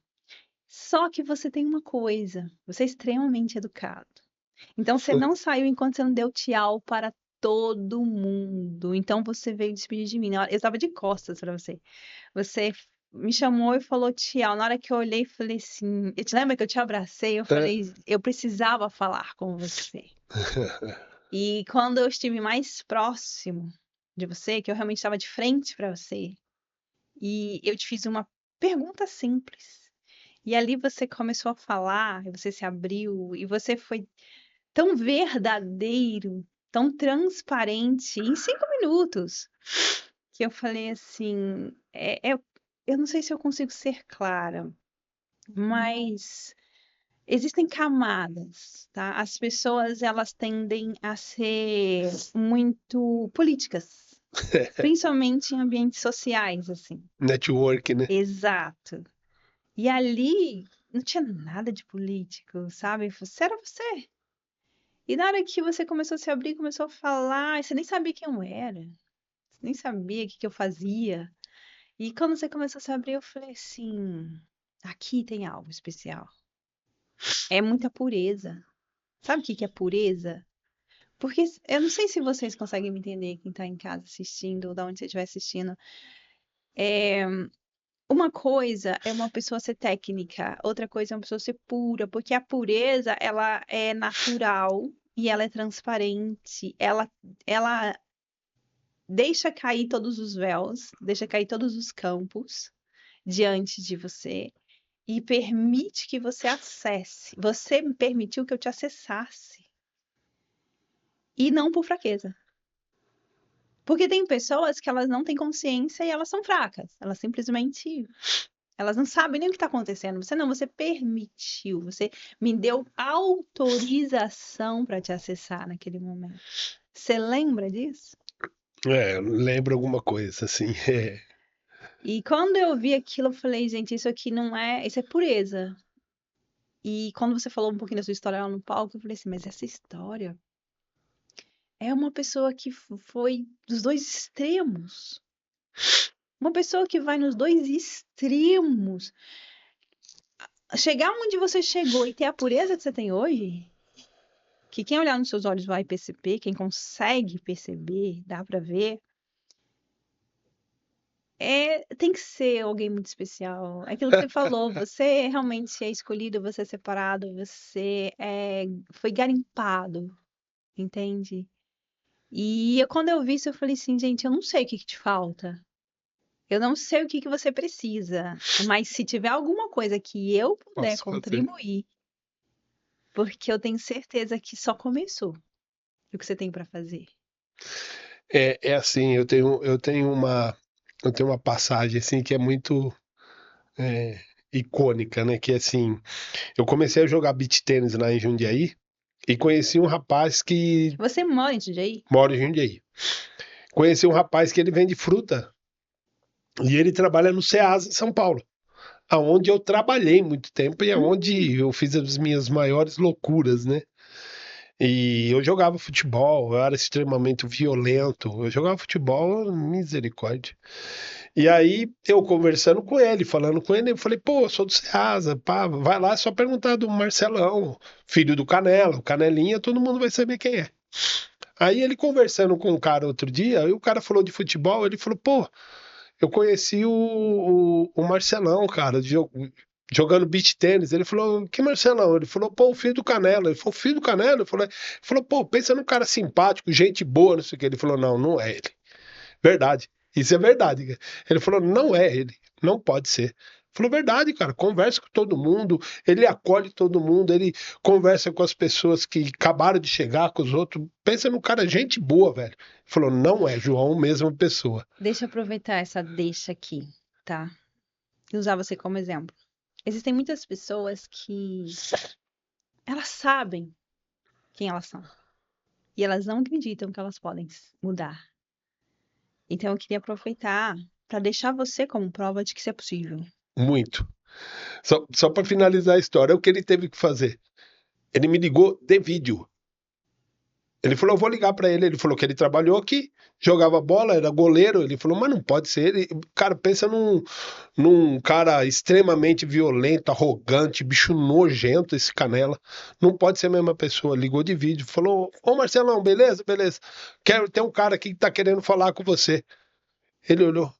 Só que você tem uma coisa, você é extremamente educado. Então você não saiu enquanto você não deu tchau para todo mundo. Então você veio despedir de mim. Eu estava de costas para você. Você me chamou e falou tchau. Na hora que eu olhei, falei assim. Eu te lembra que eu te abracei? Eu ah. falei, eu precisava falar com você. E quando eu estive mais próximo de você, que eu realmente estava de frente para você, e eu te fiz uma pergunta simples. E ali você começou a falar, e você se abriu, e você foi tão verdadeiro, tão transparente, em 5 minutos, que eu falei assim, eu não sei se eu consigo ser clara, mas existem camadas, tá? As pessoas, elas tendem a ser muito políticas, principalmente em ambientes sociais, assim. Network, né? Exato. E ali não tinha nada de político, sabe? Você era você. E na hora que você começou a se abrir, começou a falar, você nem sabia quem eu era, você nem sabia o que que eu fazia. E quando você começou a se abrir, eu falei assim: aqui tem algo especial. É muita pureza. Sabe o que que é pureza? Porque eu não sei se vocês conseguem me entender, quem tá em casa assistindo, ou da onde você estiver assistindo. Uma coisa é uma pessoa ser técnica, outra coisa é uma pessoa ser pura, porque a pureza, ela é natural e ela é transparente, ela deixa cair todos os véus, deixa cair todos os campos diante de você e permite que você acesse. Você me permitiu que eu te acessasse e não por fraqueza. Porque tem pessoas que elas não têm consciência e elas são fracas. Elas não sabem nem o que está acontecendo. Você não, você permitiu, você me deu autorização para te acessar naquele momento. Você lembra disso? Lembro alguma coisa, assim. E quando eu vi aquilo, eu falei, gente, isso aqui não é, isso é pureza. E quando você falou um pouquinho da sua história lá no palco, eu falei assim, mas essa história é uma pessoa que foi dos dois extremos. Uma pessoa que vai nos dois extremos. Chegar onde você chegou e ter a pureza que você tem hoje, que quem olhar nos seus olhos vai perceber, quem consegue perceber, dá pra ver, tem que ser alguém muito especial. É aquilo que você falou, você realmente é escolhido, você é separado, foi garimpado, entende? E quando eu vi isso, eu falei assim, gente, eu não sei o que que te falta. Eu não sei o que que você precisa, mas se tiver alguma coisa que eu puder Posso fazer. contribuir, porque eu tenho certeza que só começou o que você tem pra fazer. É assim, eu tenho uma passagem assim que é muito é, icônica, né? Que é assim, eu comecei a jogar beach tênis lá em Jundiaí e conheci um rapaz que Você mora em Jundiaí? mora em Jundiaí. Conheci um rapaz que ele vende fruta e ele trabalha no Ceasa, em São Paulo, aonde eu trabalhei muito tempo e Hum, aonde eu fiz as minhas maiores loucuras, né? E eu jogava futebol, eu era extremamente violento, eu jogava futebol, misericórdia. E aí, eu conversando com ele, falando com ele, eu falei, pô, eu sou do Ceasa, pá, vai lá, é só perguntar do Marcelão, filho do Canela, o Canelinha, todo mundo vai saber quem é. Aí ele conversando com um cara outro dia, e o cara falou de futebol, ele falou, pô, eu conheci o Marcelão, cara, jogando beach tênis. Ele falou, que Marcelão? Ele falou, pô, o filho do Canela. Ele falou, filho do Canela? Ele falou, pô, pensa num cara simpático, gente boa, não sei o que. Ele falou, não, não é ele. Verdade. Isso é verdade, cara. Ele falou, não é ele. Não pode ser. Falou, verdade, cara. Conversa com todo mundo, ele acolhe todo mundo, ele conversa com as pessoas que acabaram de chegar, com os outros. Pensa no cara, gente boa, velho. Ele falou, não é João, mesma pessoa. deixa eu aproveitar essa deixa aqui, tá? E usar você como exemplo. Existem muitas pessoas que elas sabem quem elas são e elas não acreditam que elas podem mudar. Então eu queria aproveitar para deixar você como prova de que isso é possível. Muito. Só para finalizar a história, o que ele teve que fazer? Ele me ligou de vídeo. Ele falou, eu vou ligar para ele. Ele falou que ele trabalhou aqui, jogava bola, era goleiro. Ele falou, mas não pode ser. Ele, cara, pensa num cara extremamente violento, arrogante, bicho nojento, esse Canela. Não pode ser a mesma pessoa. Ligou de vídeo, falou, ô Marcelão, beleza, beleza. Tem um cara aqui que tá querendo falar com você. Ele olhou.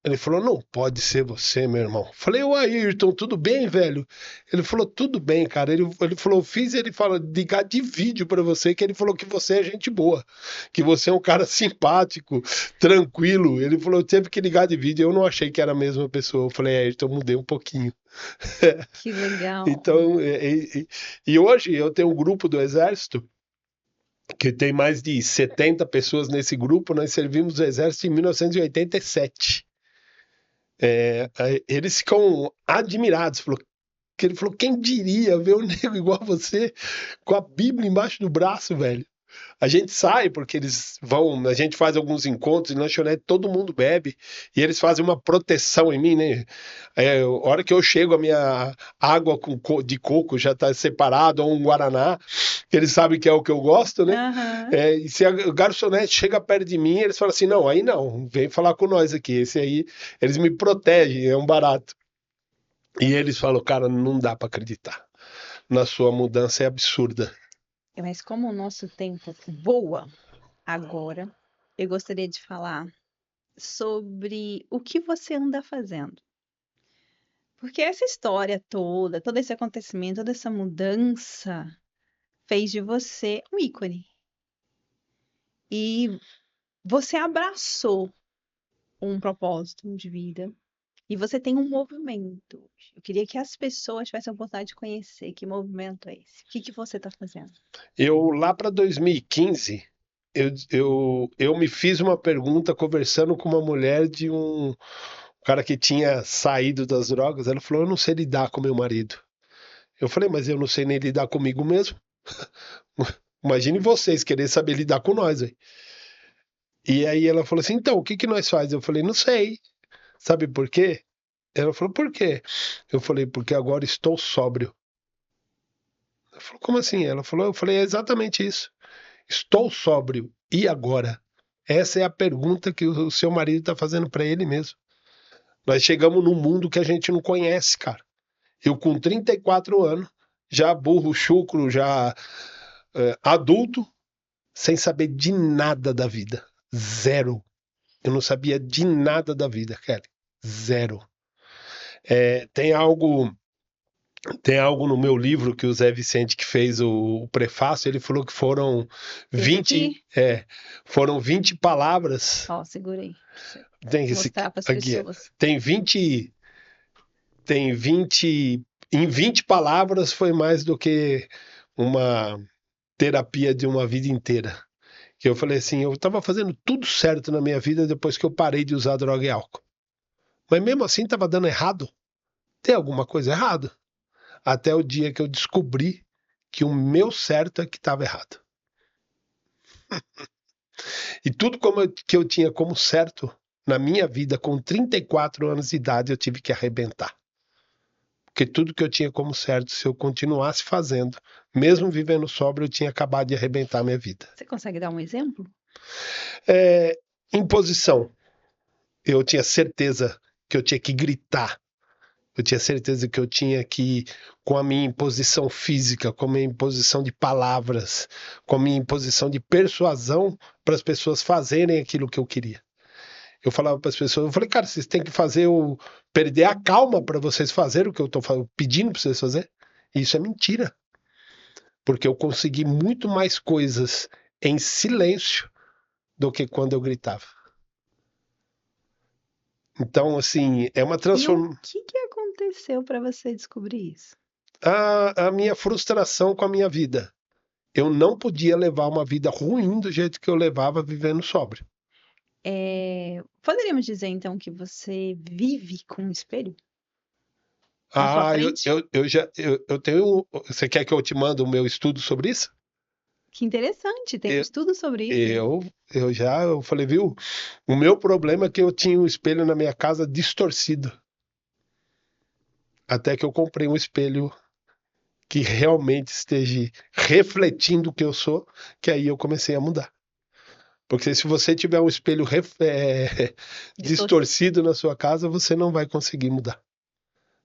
Ele falou, não pode ser você, meu irmão. Falei, ô Ayrton, tudo bem, velho? Ele falou, tudo bem, cara. Ele falou, ele fala, ligar de vídeo pra você, que ele falou que você é gente boa, que você é um cara simpático, tranquilo. Ele falou, teve que ligar de vídeo. Eu não achei que era a mesma pessoa. Eu falei, Ayrton, eu mudei um pouquinho. Que legal. Então, e hoje eu tenho um grupo do Exército que tem mais de 70 pessoas nesse grupo. Nós servimos o Exército em 1987. Eles ficam admirados. Que ele falou, quem diria ver um nego igual a você com a Bíblia embaixo do braço, velho? A gente sai porque eles vão, a gente faz alguns encontros em lanchonete, todo mundo bebe e eles fazem uma proteção em mim, né? A hora que eu chego, a minha água de coco já tá separada, ou um guaraná, que eles sabem que é o que eu gosto, né? Aham. E se a garçonete chega perto de mim, eles falam assim: não, aí não, vem falar com nós aqui. Esse aí, eles me protegem, é um barato. E eles falam, cara, não dá pra acreditar. Na sua mudança é absurda. Mas como o nosso tempo voa agora, eu gostaria de falar sobre o que você anda fazendo. Porque essa história toda, todo esse acontecimento, toda essa mudança fez de você um ícone. E você abraçou um propósito de vida. E você tem um movimento. Eu queria que as pessoas tivessem a oportunidade de conhecer que movimento é esse. O que que você está fazendo? Eu, lá para 2015, eu me fiz uma pergunta conversando com uma mulher de um cara que tinha saído das drogas. Ela falou: eu não sei lidar com meu marido. Eu falei: mas eu não sei nem lidar comigo mesmo. Imagine vocês querer saber lidar com nós, aí. E aí ela falou assim: então, o que que nós faz? Eu falei: não sei. Sabe por quê? Ela falou: por quê? Eu falei: porque agora estou sóbrio. Ela falou: como assim? Ela falou: eu falei: é exatamente isso. Estou sóbrio. E agora? Essa é a pergunta que o seu marido está fazendo para ele mesmo. Nós chegamos num mundo que a gente não conhece, cara. Eu com 34 anos, já burro, chucro, já adulto, sem saber de nada da vida. Zero. Eu não sabia de nada da vida, Kelly. Zero. Tem algo no meu livro que o Zé Vicente, que fez o prefácio, ele falou que foram Esse 20, aqui? foram 20 palavras. Ó, segura aí. Tem esse Mostrar para as aqui, pessoas. tem 20, em 20 palavras foi mais do que uma terapia de uma vida inteira. Que eu falei assim, eu estava fazendo tudo certo na minha vida depois que eu parei de usar droga e álcool. Mas mesmo assim estava dando errado. Tem alguma coisa errada. Até o dia que eu descobri que o meu certo é que estava errado. E tudo que eu tinha como certo na minha vida, com 34 anos de idade, eu tive que arrebentar. Porque tudo que eu tinha como certo, se eu continuasse fazendo, mesmo vivendo sóbrio, eu tinha acabado de arrebentar a minha vida. Você consegue dar um exemplo? Imposição. Eu tinha certeza que eu tinha que gritar. Eu tinha certeza que eu tinha que, com a minha imposição física, com a minha imposição de palavras, com a minha imposição de persuasão, para as pessoas fazerem aquilo que eu queria. Eu falava para as pessoas, eu falei, cara, vocês têm que perder a calma para vocês fazerem o que eu estou pedindo para vocês fazerem. E isso é mentira. Porque eu consegui muito mais coisas em silêncio do que quando eu gritava. Então, assim, é uma E o transformação. que aconteceu para você descobrir isso? A minha frustração com a minha vida. Eu não podia levar uma vida ruim do jeito que eu levava vivendo sóbrio. Poderíamos dizer, então, que você vive com um espelho na sua frente? Eu tenho. Você quer que eu te mande o meu estudo sobre isso? Que interessante, tem um Eu, estudo sobre isso. eu falei, viu? O meu problema é que eu tinha um espelho na minha casa distorcido. Até que eu comprei um espelho que realmente esteja refletindo o que eu sou, que aí eu comecei a mudar. Porque se você tiver um espelho distorcido na sua casa, você não vai conseguir mudar.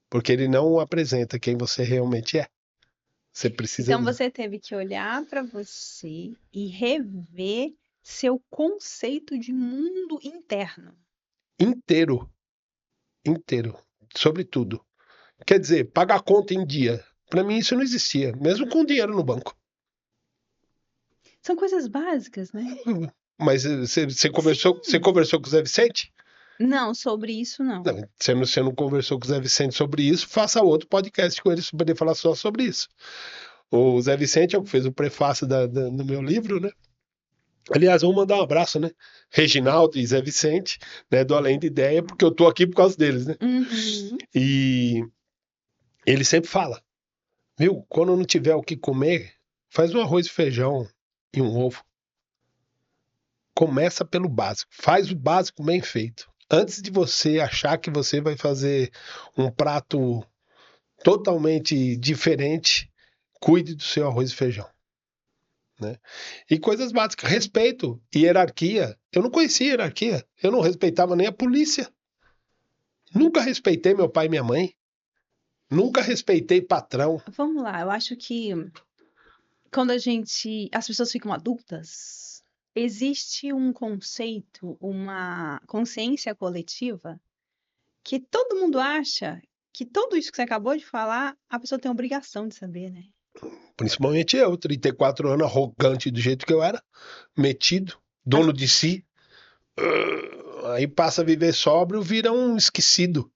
Porque ele não apresenta quem você realmente é. Você precisa Então você teve que olhar para você e rever seu conceito de mundo interno. inteiro, inteiro, sobre tudo. Quer dizer, pagar conta em dia. Para mim isso não existia, mesmo com dinheiro no banco. São coisas básicas, né? Mas você conversou com o Zé Vicente? Não, sobre isso não. Não, você não conversou com o Zé Vicente sobre isso, faça outro podcast com ele para poder falar só sobre isso. O Zé Vicente é o que fez o prefácio do meu livro, né? Aliás, vamos mandar um abraço, né? Reginaldo e Zé Vicente, né? Do Além de Ideia, porque eu tô aqui por causa deles, né? Uhum. E ele sempre fala, viu? Quando não tiver o que comer, faz um arroz e feijão e um ovo. Começa pelo básico, faz o básico bem feito. Antes de você achar que você vai fazer um prato totalmente diferente, cuide do seu arroz e feijão. Né? E coisas básicas, respeito, hierarquia. Eu não conhecia hierarquia, eu não respeitava nem a polícia. Nunca respeitei meu pai e minha mãe. Nunca respeitei patrão. Vamos lá, eu acho que quando as pessoas ficam adultas, existe um conceito, uma consciência coletiva que todo mundo acha que tudo isso que você acabou de falar, a pessoa tem a obrigação de saber, né? Principalmente eu, 34 anos, arrogante do jeito que eu era, metido, As- dono de si. Aí passa a viver sóbrio, vira um esquecido.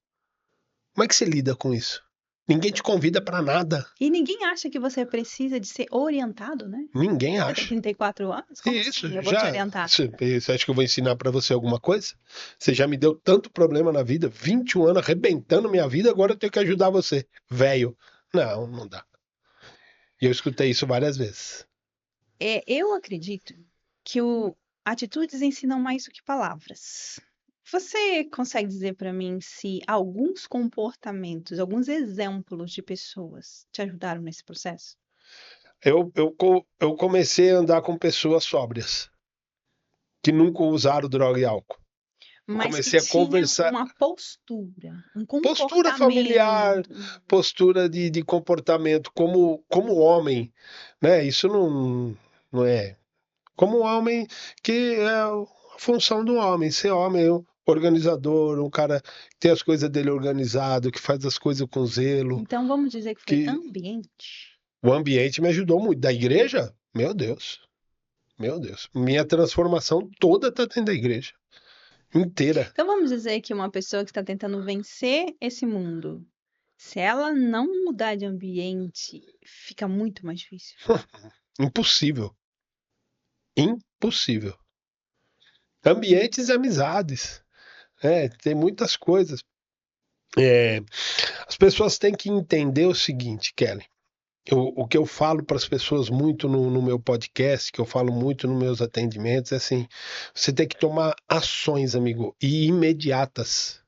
Como é que você lida com isso? Ninguém te convida pra nada. E ninguém acha que você precisa de ser orientado, né? Ninguém Você tem acha. 34 anos? Como Isso, assim? Eu vou te já. orientar. Você acha que eu vou ensinar pra você alguma coisa? Você já me deu tanto problema na vida, 21 anos arrebentando minha vida, agora eu tenho que ajudar você. Velho. Não, não dá. E eu escutei isso várias vezes. Eu acredito que atitudes ensinam mais do que palavras. Você consegue dizer para mim se alguns comportamentos, alguns exemplos de pessoas te ajudaram nesse processo? Eu comecei a andar com pessoas sóbrias. que nunca usaram droga e álcool. Mas Comecei que a tinha conversar. uma postura, um Postura familiar, comportamento. postura de comportamento como homem, né? Isso não é. Como homem, que é a função do homem, ser homem, organizador, um cara que tem as coisas dele organizado, que faz as coisas com zelo, Então vamos dizer que foi que ambiente. o ambiente me ajudou muito. Da igreja, meu Deus, meu Deus. Minha transformação toda tá dentro da igreja, inteira. Então vamos dizer que uma pessoa que está tentando vencer esse mundo, se ela não mudar de ambiente, fica muito mais difícil. Impossível, impossível. Ambientes e amizades, tem muitas coisas. As pessoas têm que entender o seguinte, Kelly. O que eu falo para as pessoas muito no meu podcast, que eu falo muito nos meus atendimentos, é assim: você tem que tomar ações, amigo, e imediatas.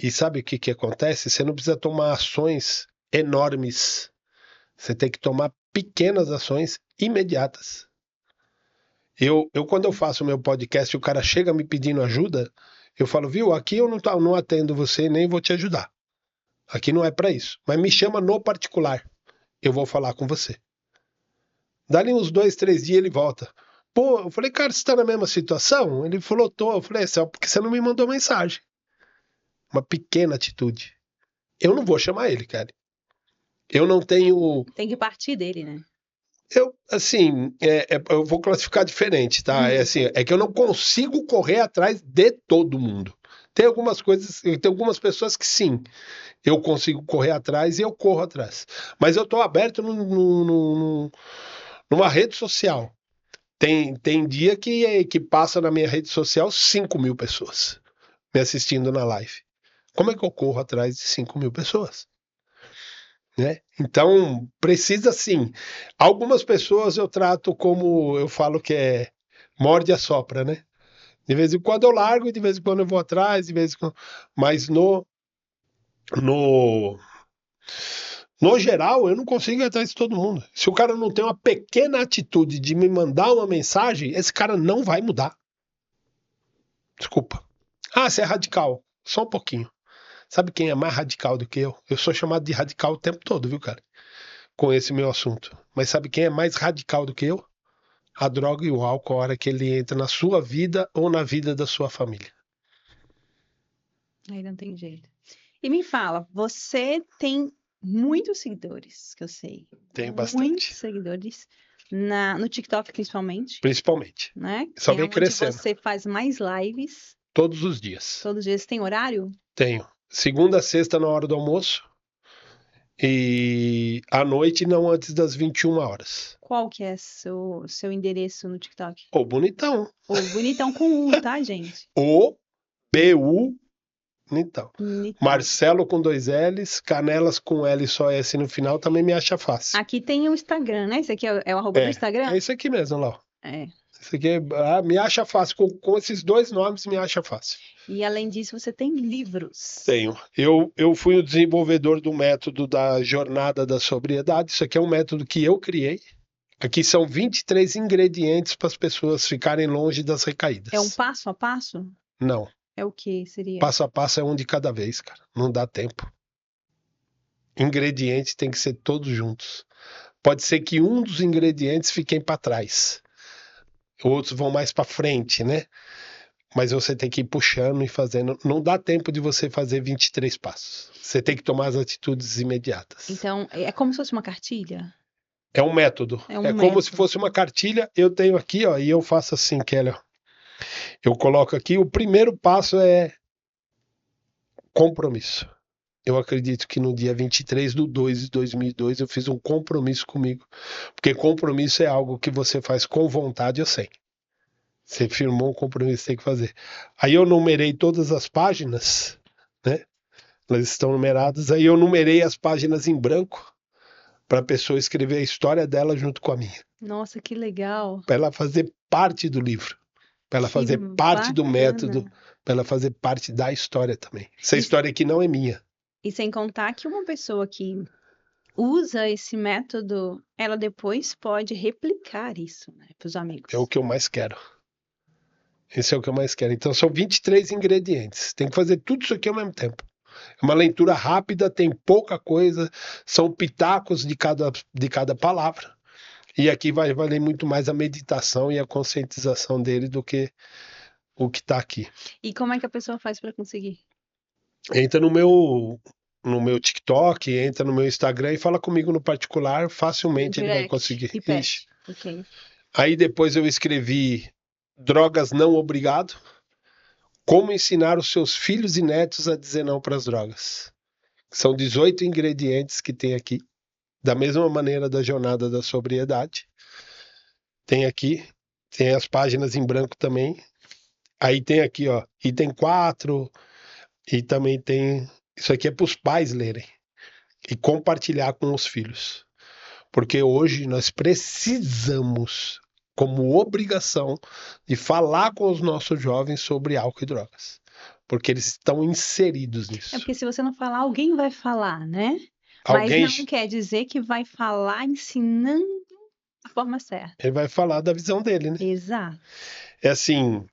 E sabe o que acontece? Você não precisa tomar ações enormes. Você tem que tomar pequenas ações imediatas. Quando eu faço o meu podcast e o cara chega me pedindo ajuda, eu falo, viu, aqui eu não atendo você nem vou te ajudar. Aqui não é para isso. Mas me chama no particular. Eu vou falar com você. Dali uns 2, 3 dias ele volta. Pô, eu falei, cara, você tá na mesma situação? Ele falou, tô. Eu falei, é porque você não me mandou mensagem. Uma pequena atitude. Eu não vou chamar ele, cara. Eu não tenho. Tem que partir dele, né? Assim, eu vou classificar diferente, tá? É que eu não consigo correr atrás de todo mundo. Tem algumas coisas, tem algumas pessoas que sim, eu consigo correr atrás e eu corro atrás. Mas eu tô aberto numa rede social. Tem dia que passa na minha rede social 5.000 pessoas me assistindo na live. Como é que eu corro atrás de 5.000 pessoas? Né? Então, precisa sim. Algumas pessoas eu trato como, eu falo que é morde a sopra, né? De vez em quando eu largo e de vez em quando eu vou atrás, de vez em quando... Mas no, no geral, eu não consigo ir atrás de todo mundo. Se o cara não tem uma pequena atitude de me mandar uma mensagem, esse cara não vai mudar. Desculpa. Ah, você é radical. Só um pouquinho. Sabe quem é mais radical do que eu? Eu sou chamado de radical o tempo todo, viu, cara? Com esse meu assunto. Mas sabe quem é mais radical do que eu? A droga e o álcool, a hora que ele entra na sua vida ou na vida da sua família. Aí não tem jeito. E me fala, você tem muitos seguidores, que eu sei. Tenho Muitos bastante. seguidores no TikTok, principalmente, Principalmente. né? Só Que é vem onde crescendo. você faz mais lives. Todos os dias. Todos os dias tem horário? Tenho. Segunda a sexta na hora do almoço. E à noite não antes das 21 horas. Qual que é seu endereço no TikTok? Ô, bonitão. O bonitão com U, tá, gente? O B-U. Então. Bonitão. Marcelo com 2 L's, Canelas com L só S no final, também me acha fácil. Aqui tem o Instagram, né? Esse aqui é o arroba do Instagram? É isso aqui mesmo, lá. Ó. É. Isso aqui me acha fácil. Com esses 2 nomes, me acha fácil. E além disso, você tem livros. Tenho. Eu fui o desenvolvedor do método da jornada da sobriedade. Isso aqui é um método que eu criei. Aqui são 23 ingredientes para as pessoas ficarem longe das recaídas. É um passo a passo? Não. É o que seria? Passo a passo é um de cada vez, cara. Não dá tempo. Ingredientes tem que ser todos juntos. Pode ser que um dos ingredientes fiquem para trás. Outros vão mais para frente, né? Mas você tem que ir puxando e fazendo. Não dá tempo de você fazer 23 passos. Você tem que tomar as atitudes imediatas. Então, é como se fosse uma cartilha? É um método. É um como método. se fosse uma cartilha. Eu tenho aqui, ó, e eu faço assim, Kelly. Eu coloco aqui, o primeiro passo é compromisso. Eu acredito que no dia 23/2/2002 eu fiz um compromisso comigo. Porque compromisso é algo que você faz com vontade ou sem. Você firmou um compromisso, tem que fazer. Aí eu numerei todas as páginas, né? Elas estão numeradas. Aí eu numerei as páginas em branco para a pessoa escrever a história dela junto com a minha. Nossa, que legal. Para ela fazer parte do livro. Para ela Que fazer parte do bacana. método. Para ela fazer parte da história também. Essa história aqui não é minha. E sem contar que uma pessoa que usa esse método, ela depois pode replicar isso, né, para os amigos. É o que eu mais quero. Esse é o que eu mais quero. Então são 23 ingredientes. Tem que fazer tudo isso aqui ao mesmo tempo. É uma leitura rápida, tem pouca coisa, são pitacos de cada palavra. E aqui vai valer muito mais a meditação e a conscientização dele do que o que está aqui. E como é que a pessoa faz para conseguir? Entra no meu TikTok, entra no meu Instagram e fala comigo no particular, facilmente ele vai conseguir. E pede. Ok. Aí depois eu escrevi Drogas Não Obrigado, como ensinar os seus filhos e netos a dizer não para as drogas. São 18 ingredientes que tem aqui, da mesma maneira da jornada da sobriedade. Tem aqui, tem as páginas em branco também. Aí tem aqui, ó, item 4, e também tem. Isso aqui é para os pais lerem e compartilhar com os filhos. Porque hoje nós precisamos, como obrigação, de falar com os nossos jovens sobre álcool e drogas. Porque eles estão inseridos nisso. É porque se você não falar, alguém vai falar, né? Alguém, Mas não quer dizer que vai falar ensinando a forma certa. ele vai falar da visão dele, né? Exato. É assim,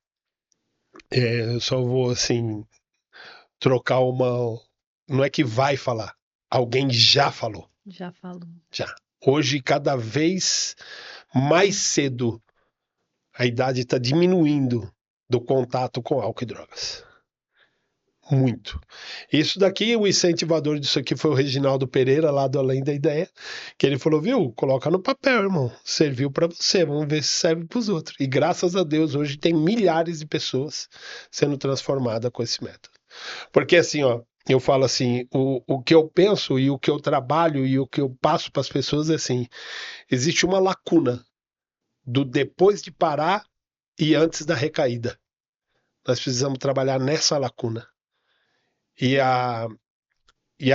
eu só vou assim trocar uma. Não é que vai falar, alguém já falou. Já falou. Já. Hoje, cada vez mais cedo, a idade está diminuindo do contato com álcool e drogas. Muito. Isso daqui, o incentivador disso aqui foi o Reginaldo Pereira, lá do Além da Ideia, que ele falou, viu, coloca no papel, irmão, serviu para você, vamos ver se serve para os outros. E graças a Deus, hoje tem milhares de pessoas sendo transformadas com esse método. Porque assim, ó, eu falo assim, o que eu penso e o que eu trabalho e o que eu passo para as pessoas é assim, existe uma lacuna do depois de parar e antes da recaída. Nós precisamos trabalhar nessa lacuna. E a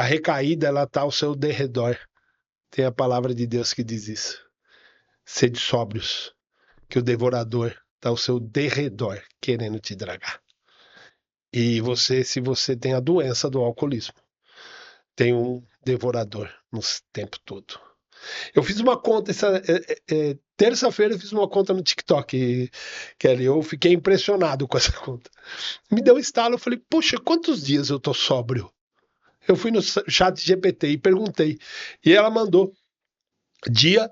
recaída, ela está ao seu derredor. Tem a palavra de Deus que diz isso. Sede sóbrios, que o devorador está ao seu derredor, querendo te dragar. E você, se você tem a doença do alcoolismo, tem um devorador no tempo todo. Eu fiz uma conta, terça-feira eu fiz uma conta no TikTok, Kelly, eu fiquei impressionado com essa conta. Me deu um estalo, eu falei, puxa, quantos dias eu tô sóbrio? Eu fui no chat GPT e perguntei, e ela mandou dia,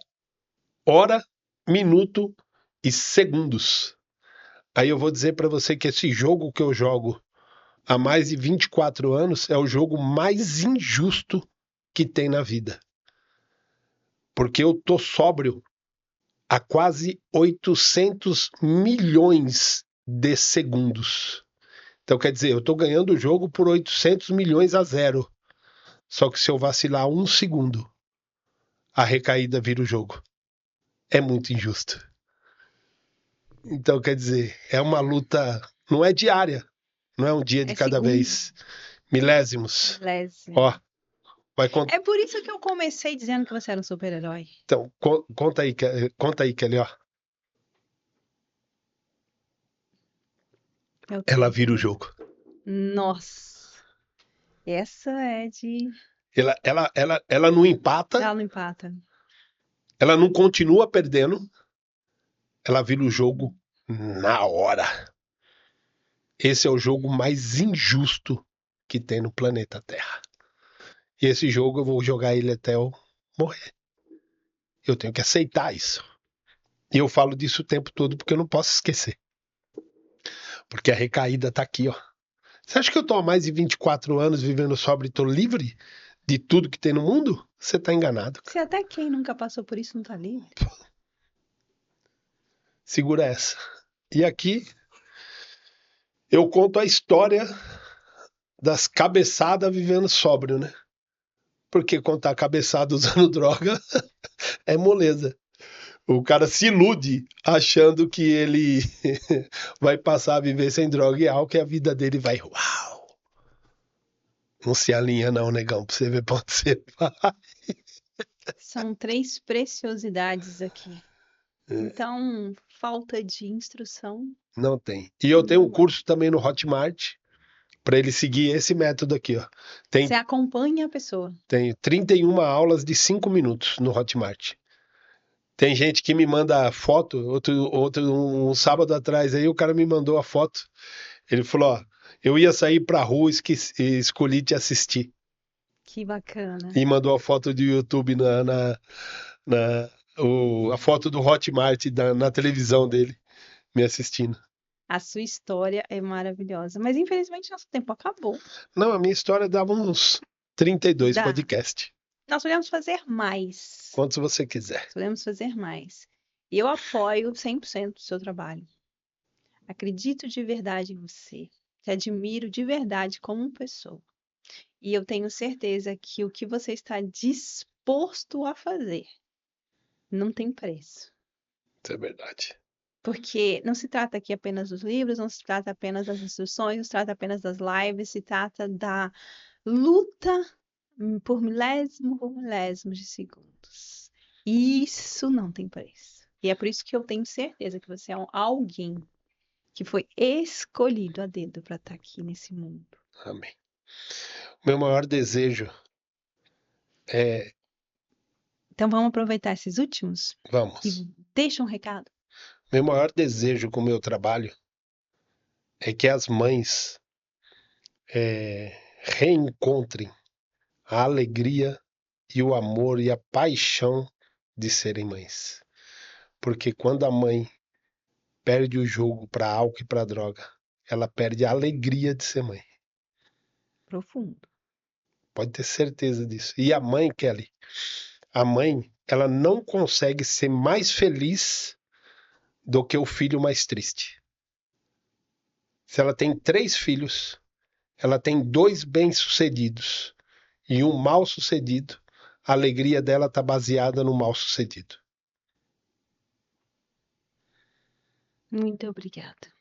hora, minuto e segundos. Aí eu vou dizer para você que esse jogo que eu jogo há mais de 24 anos é o jogo mais injusto que tem na vida. Porque eu tô sóbrio há quase 800 milhões de segundos. Então quer dizer, eu tô ganhando o jogo por 800 milhões a 0. Só que se eu vacilar um segundo, a recaída vira o jogo. É muito injusto. Então quer dizer, é uma luta, não é diária, não é um dia de cada vez. Milésimos. Ó, vai contar. É por isso que eu comecei dizendo que você era um super-herói. Então, conta aí, Kelly, ó. Ela vira o jogo. Nossa. Essa é de... Ela não empata. Ela não empata. Ela não continua perdendo. Ela vira o jogo na hora. Esse é o jogo mais injusto que tem no planeta Terra. E esse jogo eu vou jogar ele até eu morrer. Eu tenho que aceitar isso. E eu falo disso o tempo todo porque eu não posso esquecer. Porque a recaída tá aqui, ó. Você acha que eu tô há mais de 24 anos vivendo sóbrio e tô livre de tudo que tem no mundo? Você tá enganado. Se até quem nunca passou por isso não tá livre. Segura essa. E aqui eu conto a história das cabeçadas vivendo sóbrio, né? Porque contar cabeçada usando droga é moleza. O cara se ilude achando que ele vai passar a viver sem droga e álcool e a vida dele vai... Uau! Não se alinha não, negão, pra você ver pra onde você vai. São 3 preciosidades aqui. Então, falta de instrução. Não tem. E eu tenho um curso também no Hotmart para ele seguir esse método aqui, ó. Você acompanha a pessoa. Tenho 31 aulas de 5 minutos no Hotmart. Tem gente que me manda foto, um sábado atrás aí, o cara me mandou a foto. Ele falou, ó, eu ia sair pra rua e escolhi te assistir. Que bacana. E mandou a foto do YouTube a foto do Hotmart na televisão dele, me assistindo. A sua história é maravilhosa. Mas infelizmente nosso tempo acabou. Não, a minha história dava uns 32 Dá. podcasts. Nós podemos fazer mais. Quantos você quiser. Podemos fazer mais. E eu apoio 100% do seu trabalho. Acredito de verdade em você. Te admiro de verdade como pessoa. E eu tenho certeza que o que você está disposto a fazer não tem preço. Isso é verdade. Porque não se trata aqui apenas dos livros, não se trata apenas das instruções, não se trata apenas das lives, se trata da luta por milésimos de segundos. Isso não tem preço. E é por isso que eu tenho certeza que você é alguém que foi escolhido a dedo para estar aqui nesse mundo. Amém. Meu maior desejo é. Então vamos aproveitar esses últimos Vamos. e deixa um recado. Meu maior desejo com o meu trabalho é que as mães reencontrem a alegria e o amor e a paixão de serem mães. Porque quando a mãe perde o jogo para álcool e para droga, ela perde a alegria de ser mãe. Profundo. Pode ter certeza disso. E a mãe, Kelly, a mãe, ela não consegue ser mais feliz do que o filho mais triste. Se ela tem 3 filhos, ela tem 2 bem-sucedidos e um mal-sucedido, a alegria dela está baseada no mal-sucedido. Muito obrigada.